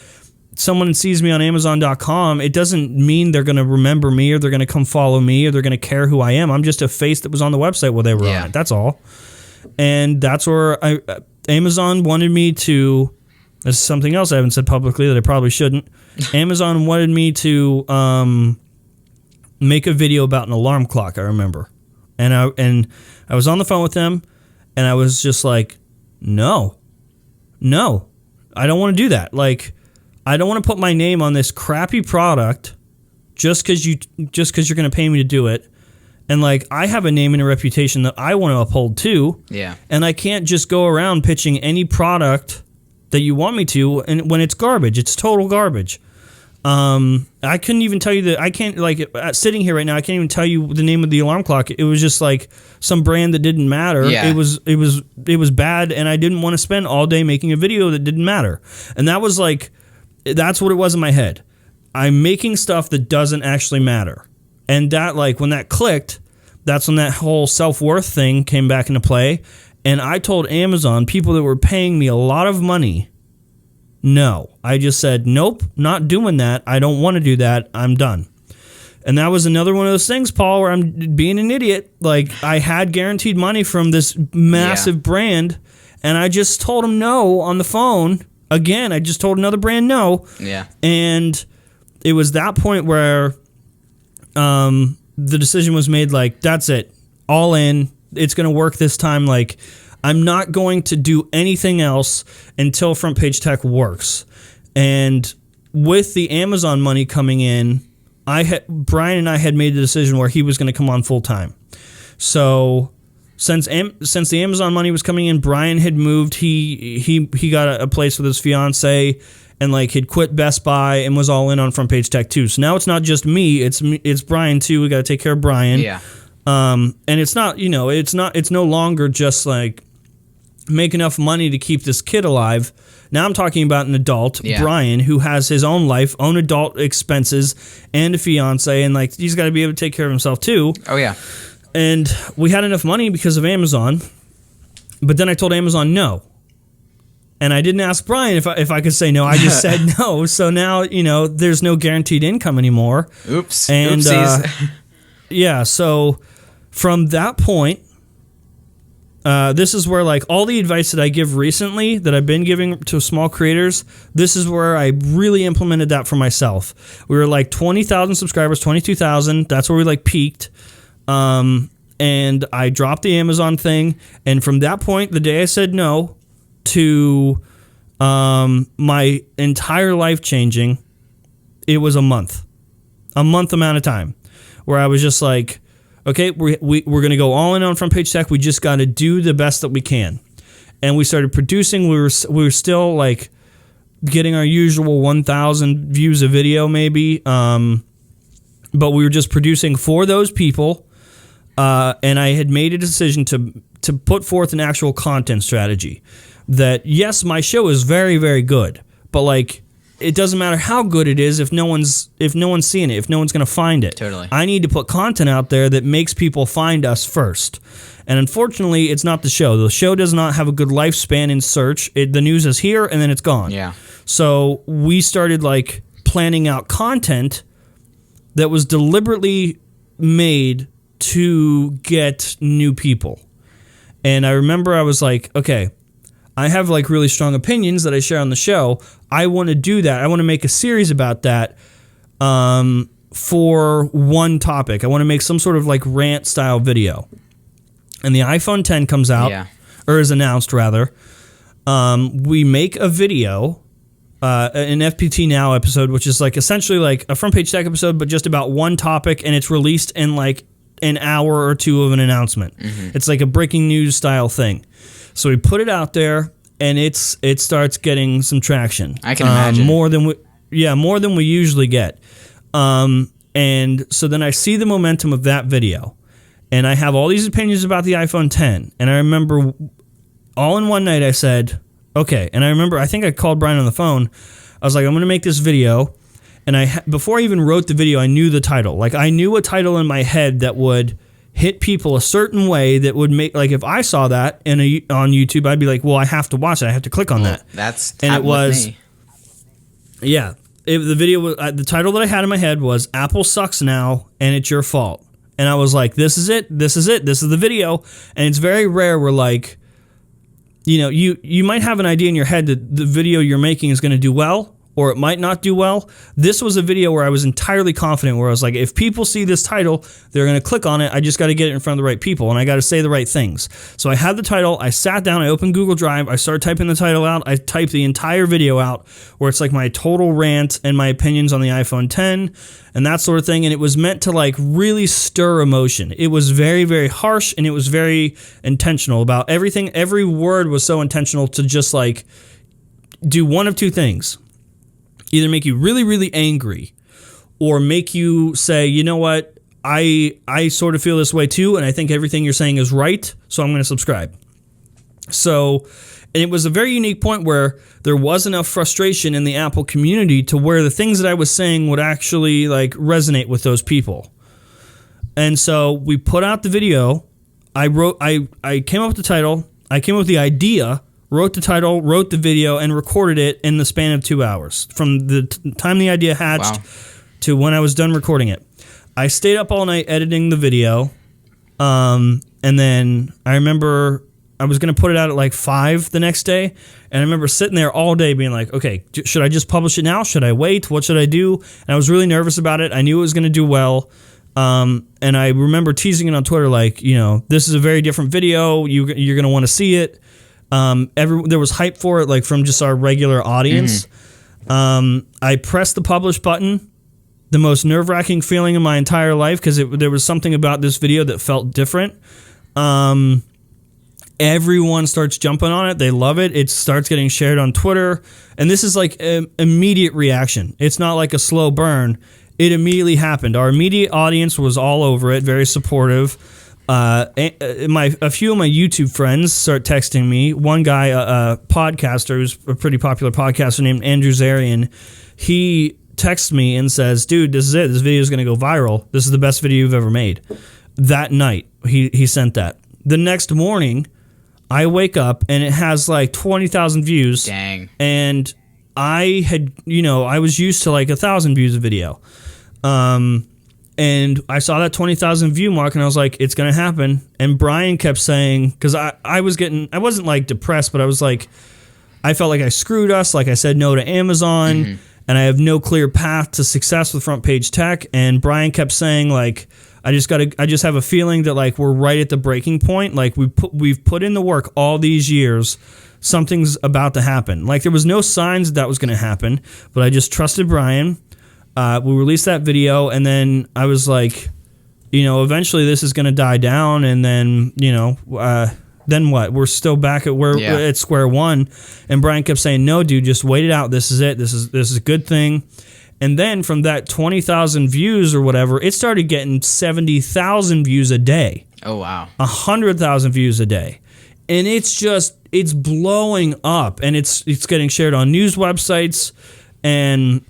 someone sees me on Amazon.com, it doesn't mean they're going to remember me or they're going to come follow me or they're going to care who I am. I'm just a face that was on the website while they were on it. That's all. And that's where Amazon wanted me to. This is something else I haven't said publicly that I probably shouldn't. Amazon wanted me to make a video about an alarm clock, I remember. And I was on the phone with them, and I was just like, no, I don't want to do that. Like, I don't want to put my name on this crappy product just because you're going to pay me to do it. And like, I have a name and a reputation that I want to uphold too. Yeah. And I can't just go around pitching any product that you want me to, and when it's garbage, it's total garbage. I couldn't even tell you I can't, like, sitting here right now, I can't even tell you the name of the alarm clock. It was just like some brand that didn't matter. Yeah. It was bad, and I didn't want to spend all day making a video that didn't matter. And that was like, that's what it was in my head. I'm making stuff that doesn't actually matter. And that, like, when that clicked, that's when that whole self-worth thing came back into play. And I told Amazon, people that were paying me a lot of money, no. I just said, nope, not doing that. I don't want to do that. I'm done. And that was another one of those things, Paul, where I'm being an idiot. Like, I had guaranteed money from this massive brand, and I just told them no on the phone. Again, I just told another brand no. Yeah. And it was that point where the decision was made, like, that's it. All in. It's going to work this time. Like, I'm not going to do anything else until Front Page Tech works. And with the Amazon money coming in, Brian and I had made the decision where he was going to come on full time. So since the Amazon money was coming in, Brian had moved. He got a place with his fiance, and like he'd quit Best Buy and was all in on Front Page Tech too. So now it's not just me; it's Brian too. We got to take care of Brian. Yeah. And it's not, it's no longer just like make enough money to keep this kid alive. Now I'm talking about an adult, Brian, who has his own life, own adult expenses, and a fiance, and like he's got to be able to take care of himself too. Oh yeah. And we had enough money because of Amazon, but then I told Amazon no. And I didn't ask Brian if I could say no. I just said no. So now, there's no guaranteed income anymore. Oops. And Oopsies. yeah, so from that point, this is where, like, all the advice that I give recently that I've been giving to small creators, this is where I really implemented that for myself. We were like 20,000 subscribers, 22,000. That's where we like peaked. And I dropped the Amazon thing. And from that point, the day I said no to my entire life changing, it was a month amount of time where I was just like, okay, we're going to go all in on Front Page Tech. We just got to do the best that we can. And we started producing. We were still like getting our usual 1,000 views a video maybe. But we were just producing for those people. And I had made a decision to put forth an actual content strategy that, yes, my show is very, very good, but like, it doesn't matter how good it is if no one's seeing it, if no one's going to find it. Totally. I need to put content out there that makes people find us first. And unfortunately, it's not the show. The show does not have a good lifespan in search. The news is here and then it's gone. Yeah. So we started like planning out content that was deliberately made to get new people. And I remember I was like, okay, I have like really strong opinions that I share on the show. I want to do that. I want to make a series about that for one topic. I want to make some sort of like rant style video. And the iPhone 10 comes out, or is announced rather. We make a video, an FPT Now episode, which is like essentially like a Front Page Tech episode, but just about one topic, and it's released in like an hour or two of an announcement. Mm-hmm. It's like a breaking news style thing. So we put it out there, and it starts getting some traction. I can imagine more than we usually get. And so then I see the momentum of that video, and I have all these opinions about the iPhone 10. And I remember, all in one night, I said, okay. And I remember, I think I called Brian on the phone. I was like, I'm going to make this video. And before I even wrote the video, I knew the title. Like, I knew a title in my head that would hit people a certain way that would make, like, if I saw that on YouTube, I'd be like, well, I have to watch it. I have to click on that. And it was me. Yeah. The video, the title that I had in my head was Apple Sucks Now and It's Your Fault. And I was like, this is it. This is the video. And it's very rare where, like, you might have an idea in your head that the video you're making is going to do well, or it might not do well. This was a video where I was entirely confident, where I was like, if people see this title, they're going to click on it. I just got to get it in front of the right people, and I got to say the right things. So I had the title. I sat down. I opened Google Drive. I started typing the title out. I typed the entire video out, where it's like my total rant and my opinions on the iPhone 10 and that sort of thing. And it was meant to like really stir emotion. It was very, very harsh, and it was very intentional about everything. Every word was so intentional to just like do one of two things. either make you really, really angry or make you say, you know what, I sort of feel this way too, and I think everything you're saying is right, so I'm going to subscribe. So, and it was a very unique point where there was enough frustration in the Apple community to where the things that I was saying would actually like resonate with those people. And so we put out the video. I came up with the title. I came up with the idea, wrote the title, wrote the video, and recorded it in the span of 2 hours. From the time the idea hatched to when I was done recording it. I stayed up all night editing the video. And then I remember I was going to put it out at like 5 the next day. And I remember sitting there all day being like, okay, should I just publish it now? Should I wait? What should I do? And I was really nervous about it. I knew it was going to do well. And I remember teasing it on Twitter like, you know, this is a very different video. You're going to want to see it. There was hype for it, like from just our regular audience. I pressed the publish button. The most nerve-wracking feeling in my entire life because there was something about this video that felt different. Everyone starts jumping on it. They love it. It starts getting shared on Twitter. And this is like an immediate reaction. It's not like a slow burn. It immediately happened. Our immediate audience was all over it, very supportive. A few of my YouTube friends start texting me. One guy, a podcaster, who's a pretty popular podcaster named Andrew Zarian, he texts me and says, dude, this is it. This video is going to go viral. This is the best video you've ever made. That night, he sent that. The next morning, I wake up and it has like 20,000 views. Dang. And I had, I was used to like 1,000 views a video. And I saw that 20,000 view mark and I was like, it's going to happen. And Brian kept saying, because I wasn't like depressed, but I was like, I felt like I screwed us. Like I said no to Amazon. And I have no clear path to success with Front Page Tech. And Brian kept saying, like, I just have a feeling that like we're right at the breaking point. Like we've put in the work all these years. Something's about to happen. Like there was no signs that was going to happen, but I just trusted Brian. We released that video, and then I was like, eventually this is going to die down, and then then what? We're still back at we're at square one. And Brian kept saying, no, dude, just wait it out. This is it. This is a good thing. And then from that 20,000 views or whatever, it started getting 70,000 views a day. Oh, wow. 100,000 views a day. And it's blowing up, and it's getting shared on news websites, and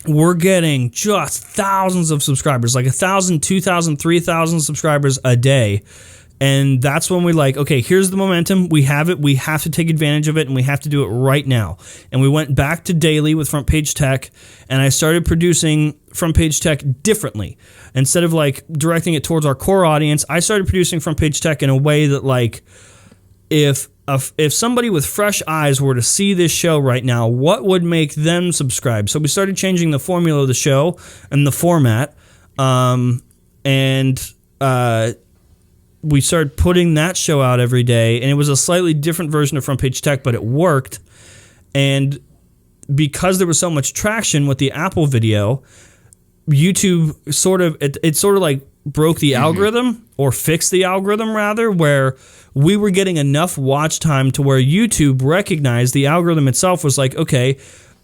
we're getting just thousands of subscribers, like 1,000, 2,000, 3,000 subscribers a day. And that's when we're like, okay, here's the momentum. We have it. We have to take advantage of it, and we have to do it right now. And we went back to daily with Front Page Tech, and I started producing Front Page Tech differently. Instead of like directing it towards our core audience, I started producing Front Page Tech in a way that like if somebody with fresh eyes were to see this show right now, what would make them subscribe? So we started changing the formula of the show and the format, we started putting that show out every day, and it was a slightly different version of Front Page Tech, but it worked. And because there was so much traction with the Apple video, YouTube sort of like broke the algorithm, or fixed the algorithm rather, where we were getting enough watch time to where YouTube recognized the algorithm itself was like, okay,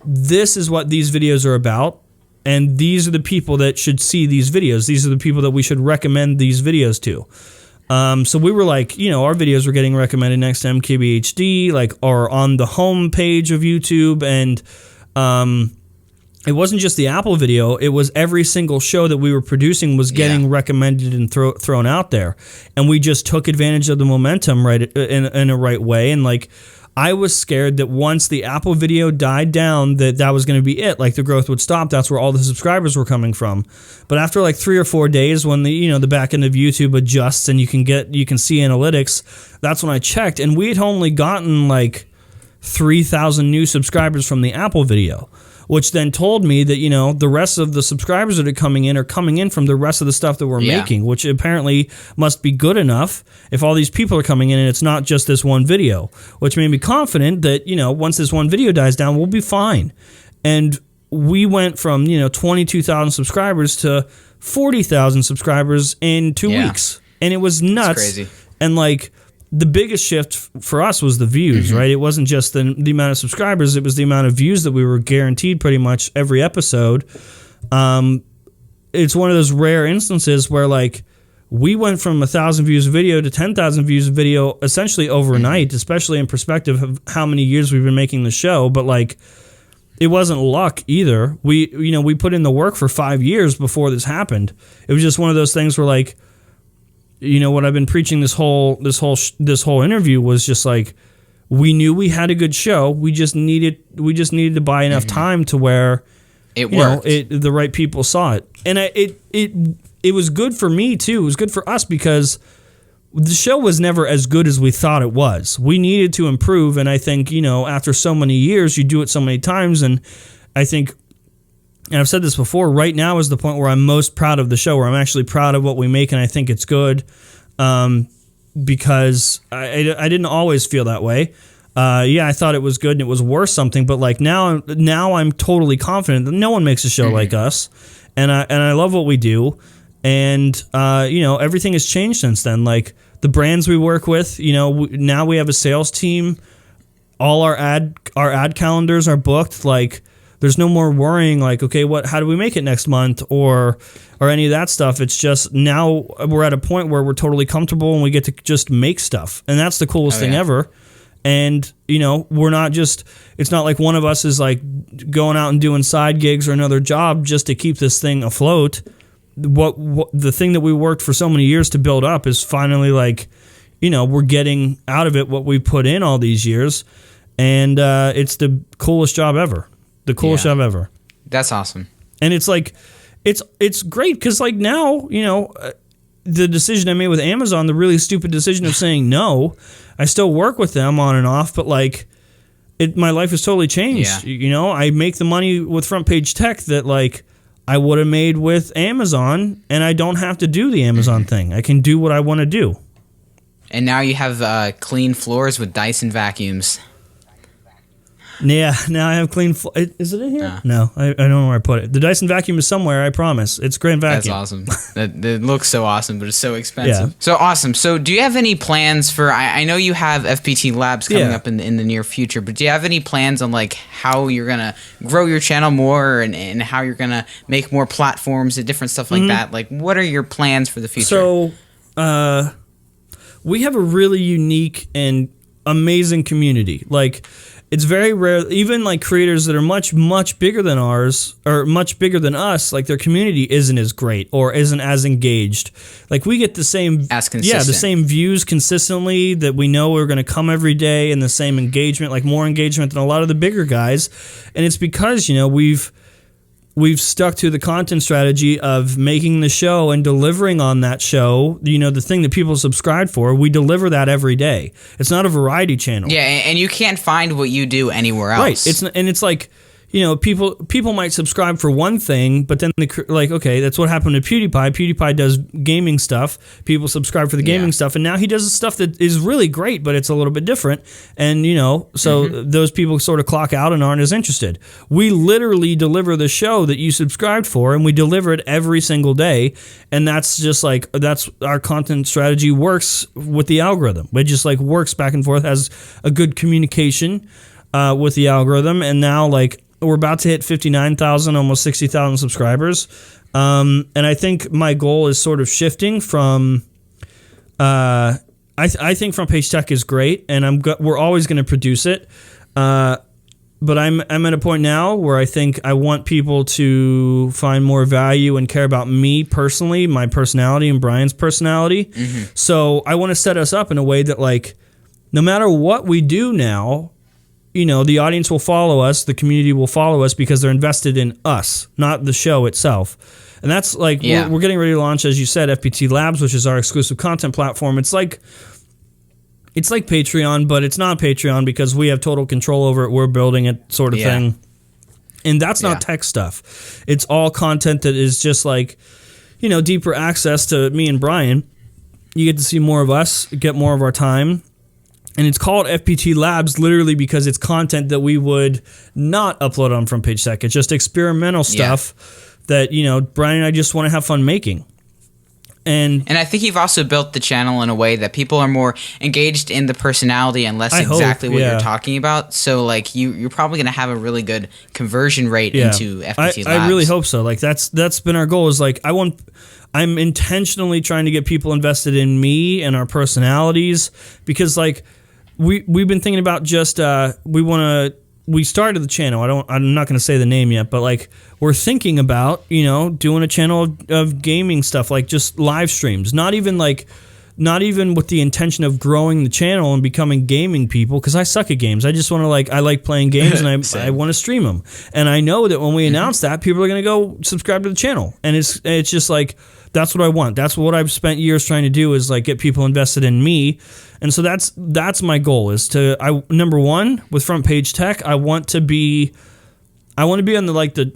this is what these videos are about, and these are the people that should see these videos. These are the people that we should recommend these videos to. So we were like, our videos were getting recommended next to MKBHD, like, or on the home page of YouTube. And it wasn't just the Apple video. It was every single show that we were producing was getting recommended and thrown out there. And we just took advantage of the momentum right in a right way. And like, I was scared that once the Apple video died down, that was going to be it. Like the growth would stop. That's where all the subscribers were coming from. But after like 3 or 4 days, when the back end of YouTube adjusts and you can see analytics, that's when I checked, and we had only gotten like 3,000 new subscribers from the Apple video, which then told me that, the rest of the subscribers that are coming in from the rest of the stuff that we're making, which apparently must be good enough if all these people are coming in and it's not just this one video, which made me confident that, once this one video dies down, we'll be fine. And we went from, 22,000 subscribers to 40,000 subscribers in 2 weeks. And it was nuts. That's crazy. And like, the biggest shift for us was the views, right? It wasn't just the amount of subscribers, it was the amount of views that we were guaranteed pretty much every episode. It's one of those rare instances where like we went from 1,000 views a video to 10,000 views a video essentially overnight, especially in perspective of how many years we've been making the show. But like, it wasn't luck either. We put in the work for 5 years before this happened. It was just one of those things where like, what I've been preaching this whole interview was just like, we knew we had a good show. We just needed to buy enough time to where it worked. The right people saw it, and it was good for me too. It was good for us because the show was never as good as we thought it was. We needed to improve, and I think after so many years, you do it so many times, and I think. And I've said this before, right now is the point where I'm most proud of the show, where I'm actually proud of what we make, and I think it's good, because I didn't always feel that way. I thought it was good and it was worth something, but like now I'm totally confident that no one makes a show like us, and I love what we do, and everything has changed since then. Like the brands we work with, now we have a sales team, all our ad calendars are booked, like. There's no more worrying like, okay, how do we make it next month or any of that stuff. It's just now we're at a point where we're totally comfortable and we get to just make stuff. And that's the coolest thing ever. And, we're not just, it's not like one of us is like going out and doing side gigs or another job just to keep this thing afloat. What the thing that we worked for so many years to build up is finally like, we're getting out of it what we put in all these years. And it's the coolest job ever. The coolest job ever. That's awesome. And it's like, it's great because like now, the decision I made with Amazon, the really stupid decision of saying no, I still work with them on and off, but like, my life has totally changed. Yeah. I make the money with Front Page Tech that like I would have made with Amazon, and I don't have to do the Amazon thing. I can do what I want to do. And now you have clean floors with Dyson vacuums. Yeah, now I have clean. Is it in here? No, I don't know where I put it. The Dyson vacuum is somewhere. I promise. It's Grand Vacuum. That's awesome. That looks so awesome, but it's so expensive. Yeah. So awesome. So do you have any plans for? I know you have FPT Labs coming up in the near future, but do you have any plans on like how you're gonna grow your channel more and how you're gonna make more platforms and different stuff like that? Like, what are your plans for the future? So, we have a really unique and amazing community. Like. It's very rare, even like creators that are much, much bigger than ours, or much bigger than us, like their community isn't as great or isn't as engaged. Like we get the same, the same views consistently that we know we're going to come every day, and the same engagement, like more engagement than a lot of the bigger guys. And it's because, we've stuck to the content strategy of making the show and delivering on that show, the thing that people subscribe for. We deliver that every day. It's not a variety channel. Yeah, and you can't find what you do anywhere else. Right. It's like, people might subscribe for one thing, but then okay, that's what happened to PewDiePie. PewDiePie does gaming stuff. People subscribe for the gaming stuff, and now he does stuff that is really great, but it's a little bit different. And so those people sort of clock out and aren't as interested. We literally deliver the show that you subscribed for, and we deliver it every single day. And that's just like that's our content strategy works with the algorithm. It just like works back and forth, has a good communication with the algorithm, and now like. We're about to hit 59,000, almost 60,000 subscribers. And I think my goal is sort of shifting from... I think Front Page Tech is great, and we're always going to produce it. But I'm at a point now where I think I want people to find more value and care about me personally, my personality, and Brian's personality. So I want to set us up in a way that, like, no matter what we do now... the audience will follow us, the community will follow us because they're invested in us, not the show itself. And that's like, we're getting ready to launch, as you said, FPT Labs, which is our exclusive content platform. It's like Patreon, but it's not Patreon because we have total control over it. We're building it sort of thing. And that's not tech stuff. It's all content that is just like, deeper access to me and Brian. You get to see more of us, get more of our time. And it's called FPT Labs literally because it's content that we would not upload on Front Page Tech. It's just experimental stuff that, Brian and I just want to have fun making. And I think you've also built the channel in a way that people are more engaged in the personality and less I exactly hope, what yeah. you're talking about. So like you're probably going to have a really good conversion rate into FPT Labs. I really hope so. Like that's been our goal, is like I'm intentionally trying to get people invested in me and our personalities, because like we've been thinking about just we started the channel. I'm not going to say the name yet, but like we're thinking about, doing a channel of gaming stuff, like just live streams, not even with the intention of growing the channel and becoming gaming people, because I suck at games. I just want to I like playing games and I want to stream them. And I know that when we announce that, people are going to go subscribe to the channel. And it's just like, that's what I want. That's what I've spent years trying to do, is like get people invested in me. And so that's my goal, is to, number one, with Front Page Tech, I want to be on the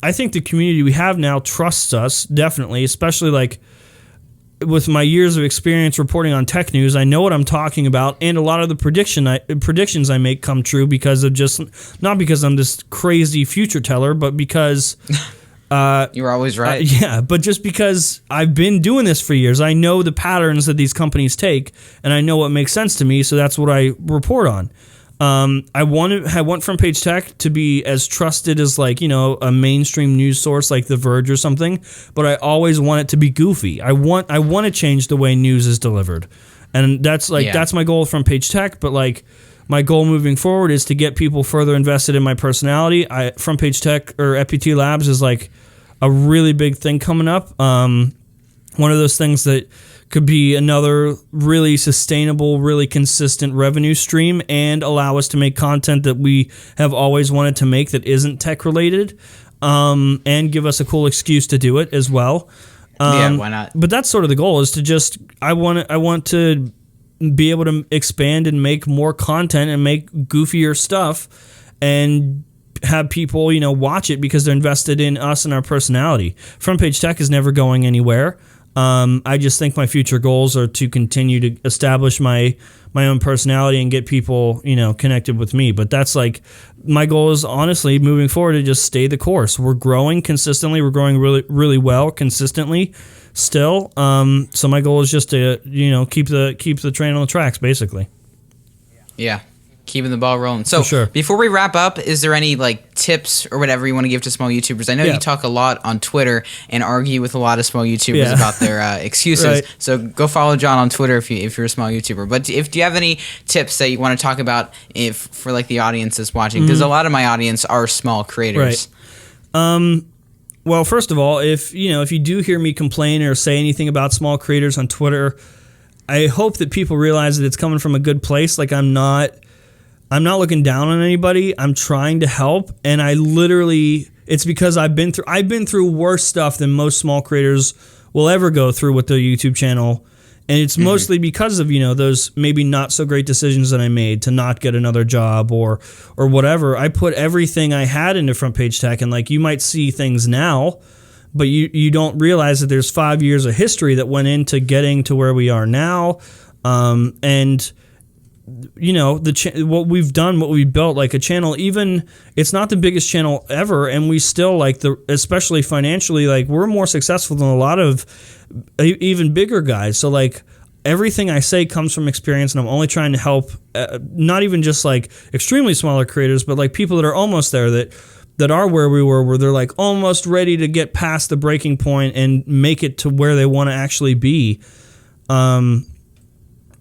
I think the community we have now trusts us, definitely, especially like with my years of experience reporting on tech news. I know what I'm talking about, and a lot of the predictions I make come true because of not because I'm this crazy future teller, but because you're always right. Yeah, but just because I've been doing this for years, I know the patterns that these companies take, and I know what makes sense to me, so that's what I report on. I want Front Page Tech to be as trusted as a mainstream news source like The Verge or something, but I always want it to be goofy. I want to change the way news is delivered, and that's my goal with Front Page Tech. But my goal moving forward is to get people further invested in my personality. Front Page Tech or FPT Labs is like a really big thing coming up. One of those things that could be another really sustainable, really consistent revenue stream, and allow us to make content that we have always wanted to make that isn't tech related, and give us a cool excuse to do it as well. Yeah, why not? But that's sort of the goal, is to just, I want to be able to expand and make more content and make goofier stuff and have people, watch it because they're invested in us and our personality. Front Page Tech is never going anywhere. I just think my future goals are to continue to establish my own personality and get people, connected with me. But that's my goal is honestly moving forward to just stay the course. We're growing consistently. We're growing really, really well consistently still. So my goal is just to, keep the train on the tracks, basically. Yeah. Keeping the ball rolling. So sure. Before we wrap up, is there any tips or whatever you want to give to small YouTubers? I know you talk a lot on Twitter and argue with a lot of small YouTubers about their excuses. Right. So go follow John on Twitter if you're a small YouTuber. But do you have any tips that you want to talk about for the audience that's watching? Because a lot of my audience are small creators. Right. Well, first of all, if you do hear me complain or say anything about small creators on Twitter, I hope that people realize that it's coming from a good place. I'm not looking down on anybody. I'm trying to help, and it's because I've been through worse stuff than most small creators will ever go through with their YouTube channel, and it's mostly because of those maybe not so great decisions that I made to not get another job or whatever. I put everything I had into Front Page Tech, and you might see things now, but you don't realize that there's 5 years of history that went into getting to where we are now, and what we've done, what we built, a channel, even it's not the biggest channel ever, and we still especially financially, we're more successful than a lot of even bigger guys. So everything I say comes from experience, and I'm only trying to help not even just extremely smaller creators, but people that are almost there, that are where we were, where they're almost ready to get past the breaking point and make it to where they want to actually be.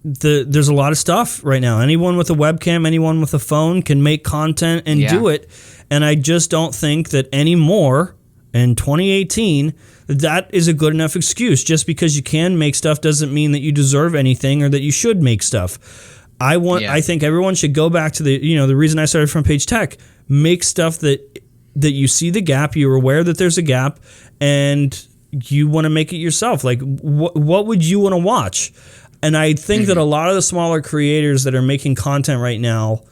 There's a lot of stuff right now. Anyone with a webcam, anyone with a phone can make content and do it. And I just don't think that anymore in 2018, that is a good enough excuse. Just because you can make stuff doesn't mean that you deserve anything or that you should make stuff. I think everyone should go back to the reason I started Front Page Tech. Make stuff that you see the gap, you're aware that there's a gap, and you want to make it yourself. What would you want to watch? And I think that a lot of the smaller creators that are making content right now,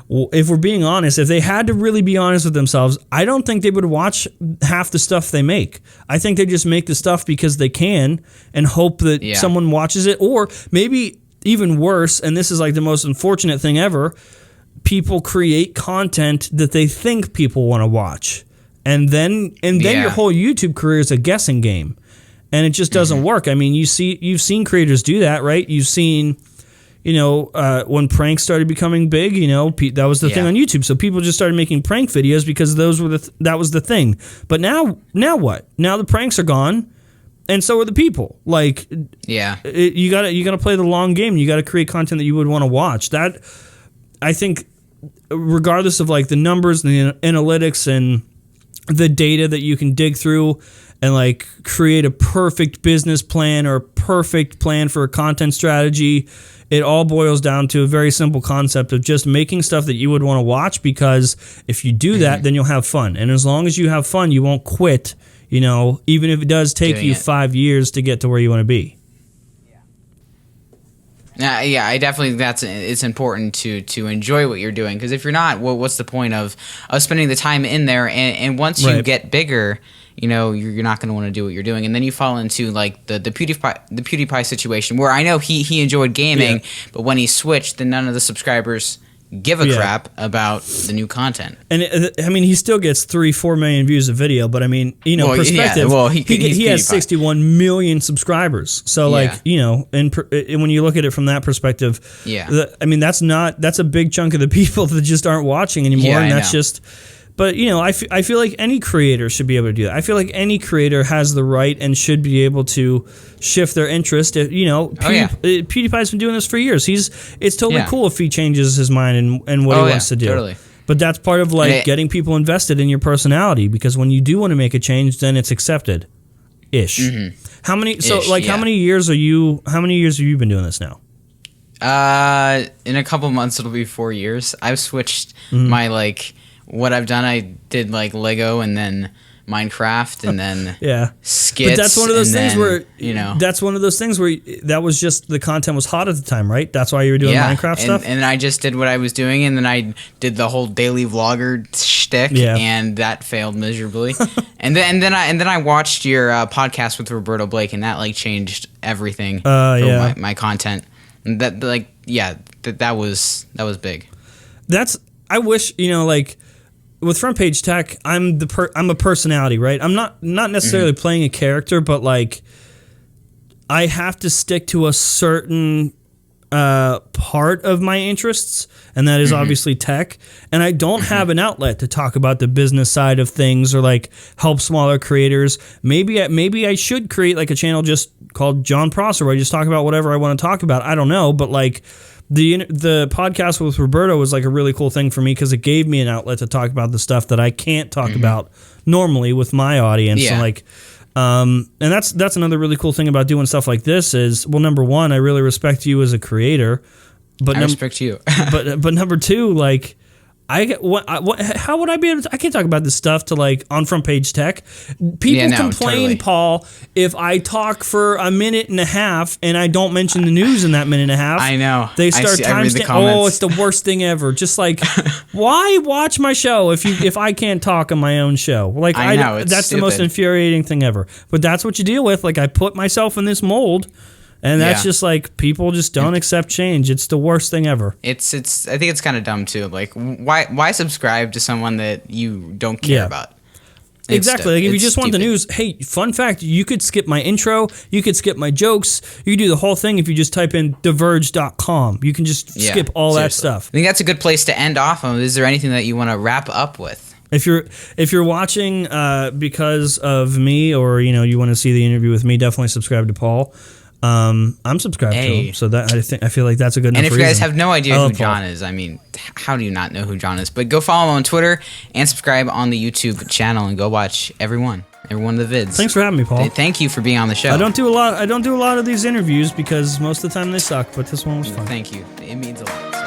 if we're being honest, if they had to really be honest with themselves, I don't think they would watch half the stuff they make. I think they just make the stuff because they can and hope that someone watches it. Or maybe even worse, and this is the most unfortunate thing ever, people create content that they think people want to watch. And then your whole YouTube career is a guessing game. and it just doesn't work. I mean, you've seen creators do that, right? You've seen, when pranks started becoming big, that was the thing on YouTube. So people just started making prank videos because that was the thing. But now what? Now the pranks are gone, and so are the people. Like, you gotta play the long game. You gotta create content that you would want to watch. That, I think, regardless of like the numbers and the analytics and the data that you can dig through and like create a perfect business plan or a perfect plan for a content strategy, it all boils down to a very simple concept of just making stuff that you would want to watch, because if you do that, then you'll have fun. And as long as you have fun, you won't quit, even if it does take you 5 years to get to where you want to be. Yeah, I definitely think it's important to enjoy what you're doing, because if you're not, what's the point of spending the time in there? And once you get bigger, you're not going to want to do what you're doing, and then you fall into like the PewDiePie situation, where I know he enjoyed gaming, but when he switched, then none of the subscribers give a crap about the new content. And I mean, he still gets 3-4 million views a video, but I mean, perspective. He has 61 million subscribers. So like, and when you look at it from that perspective, I mean, that's a big chunk of the people that just aren't watching anymore, and that's just. But, I feel like any creator should be able to do that. I feel like any creator has the right and should be able to shift their interest. PewDiePie's been doing this for years. It's totally cool if he changes his mind and what he wants to do. Totally. But that's part of like getting people invested in your personality, because when you do want to make a change, then it's accepted. How many years have you been doing this now? In a couple months it'll be 4 years. I've switched my what I've done. I did like Lego and then Minecraft and then skits. But that's one of those things where that's one of those things where that was just the content was hot at the time, right? That's why you were doing Minecraft stuff. And I just did what I was doing, and then I did the whole daily vlogger shtick, and that failed miserably. and then I watched your podcast with Roberto Blake, and that changed everything for my content. And that was big. I wish with Front Page Tech, I'm a personality, right? I'm not necessarily playing a character, but I have to stick to a certain part of my interests, and that is obviously tech. And I don't have an outlet to talk about the business side of things or help smaller creators. Maybe I should create a channel just called Jon Prosser, where I just talk about whatever I want to talk about. I don't know, but the podcast with Roberto was a really cool thing for me, because it gave me an outlet to talk about the stuff that I can't talk about normally with my audience. And that's another really cool thing about doing stuff like this is, well, number one, I really respect you as a creator, but I respect you. but number two, how would I be able to? I can't talk about this stuff to on Front Page Tech. People complain, totally. Paul, if I talk for a minute and a half and I don't mention the news in that minute and a half. I know. They start timestamping. Oh, it's the worst thing ever. Just why watch my show if I can't talk on my own show? I know, it's that's stupid. The most infuriating thing ever. But that's what you deal with. I put myself in this mold. And that's just people just don't accept change. It's the worst thing ever. I think it's kind of dumb too. Why subscribe to someone that you don't care about? Exactly. If you just want the news, hey, fun fact, you could skip my intro, you could skip my jokes, you could do the whole thing if you just type in TheVerge.com. You can just skip all that stuff. I think that's a good place to end off on. Is there anything that you want to wrap up with? If you're watching because of me, or you want to see the interview with me, definitely subscribe to Paul. I'm subscribed to him, so that I feel like that's a good enough reason. And if you guys have no idea who Jon is, I mean, how do you not know who Jon is? But go follow him on Twitter and subscribe on the YouTube channel, and go watch every one of the vids. Thanks for having me, Paul. Thank you for being on the show. I don't do a lot of these interviews because most of the time they suck, but this one was fun. Thank you. It means a lot.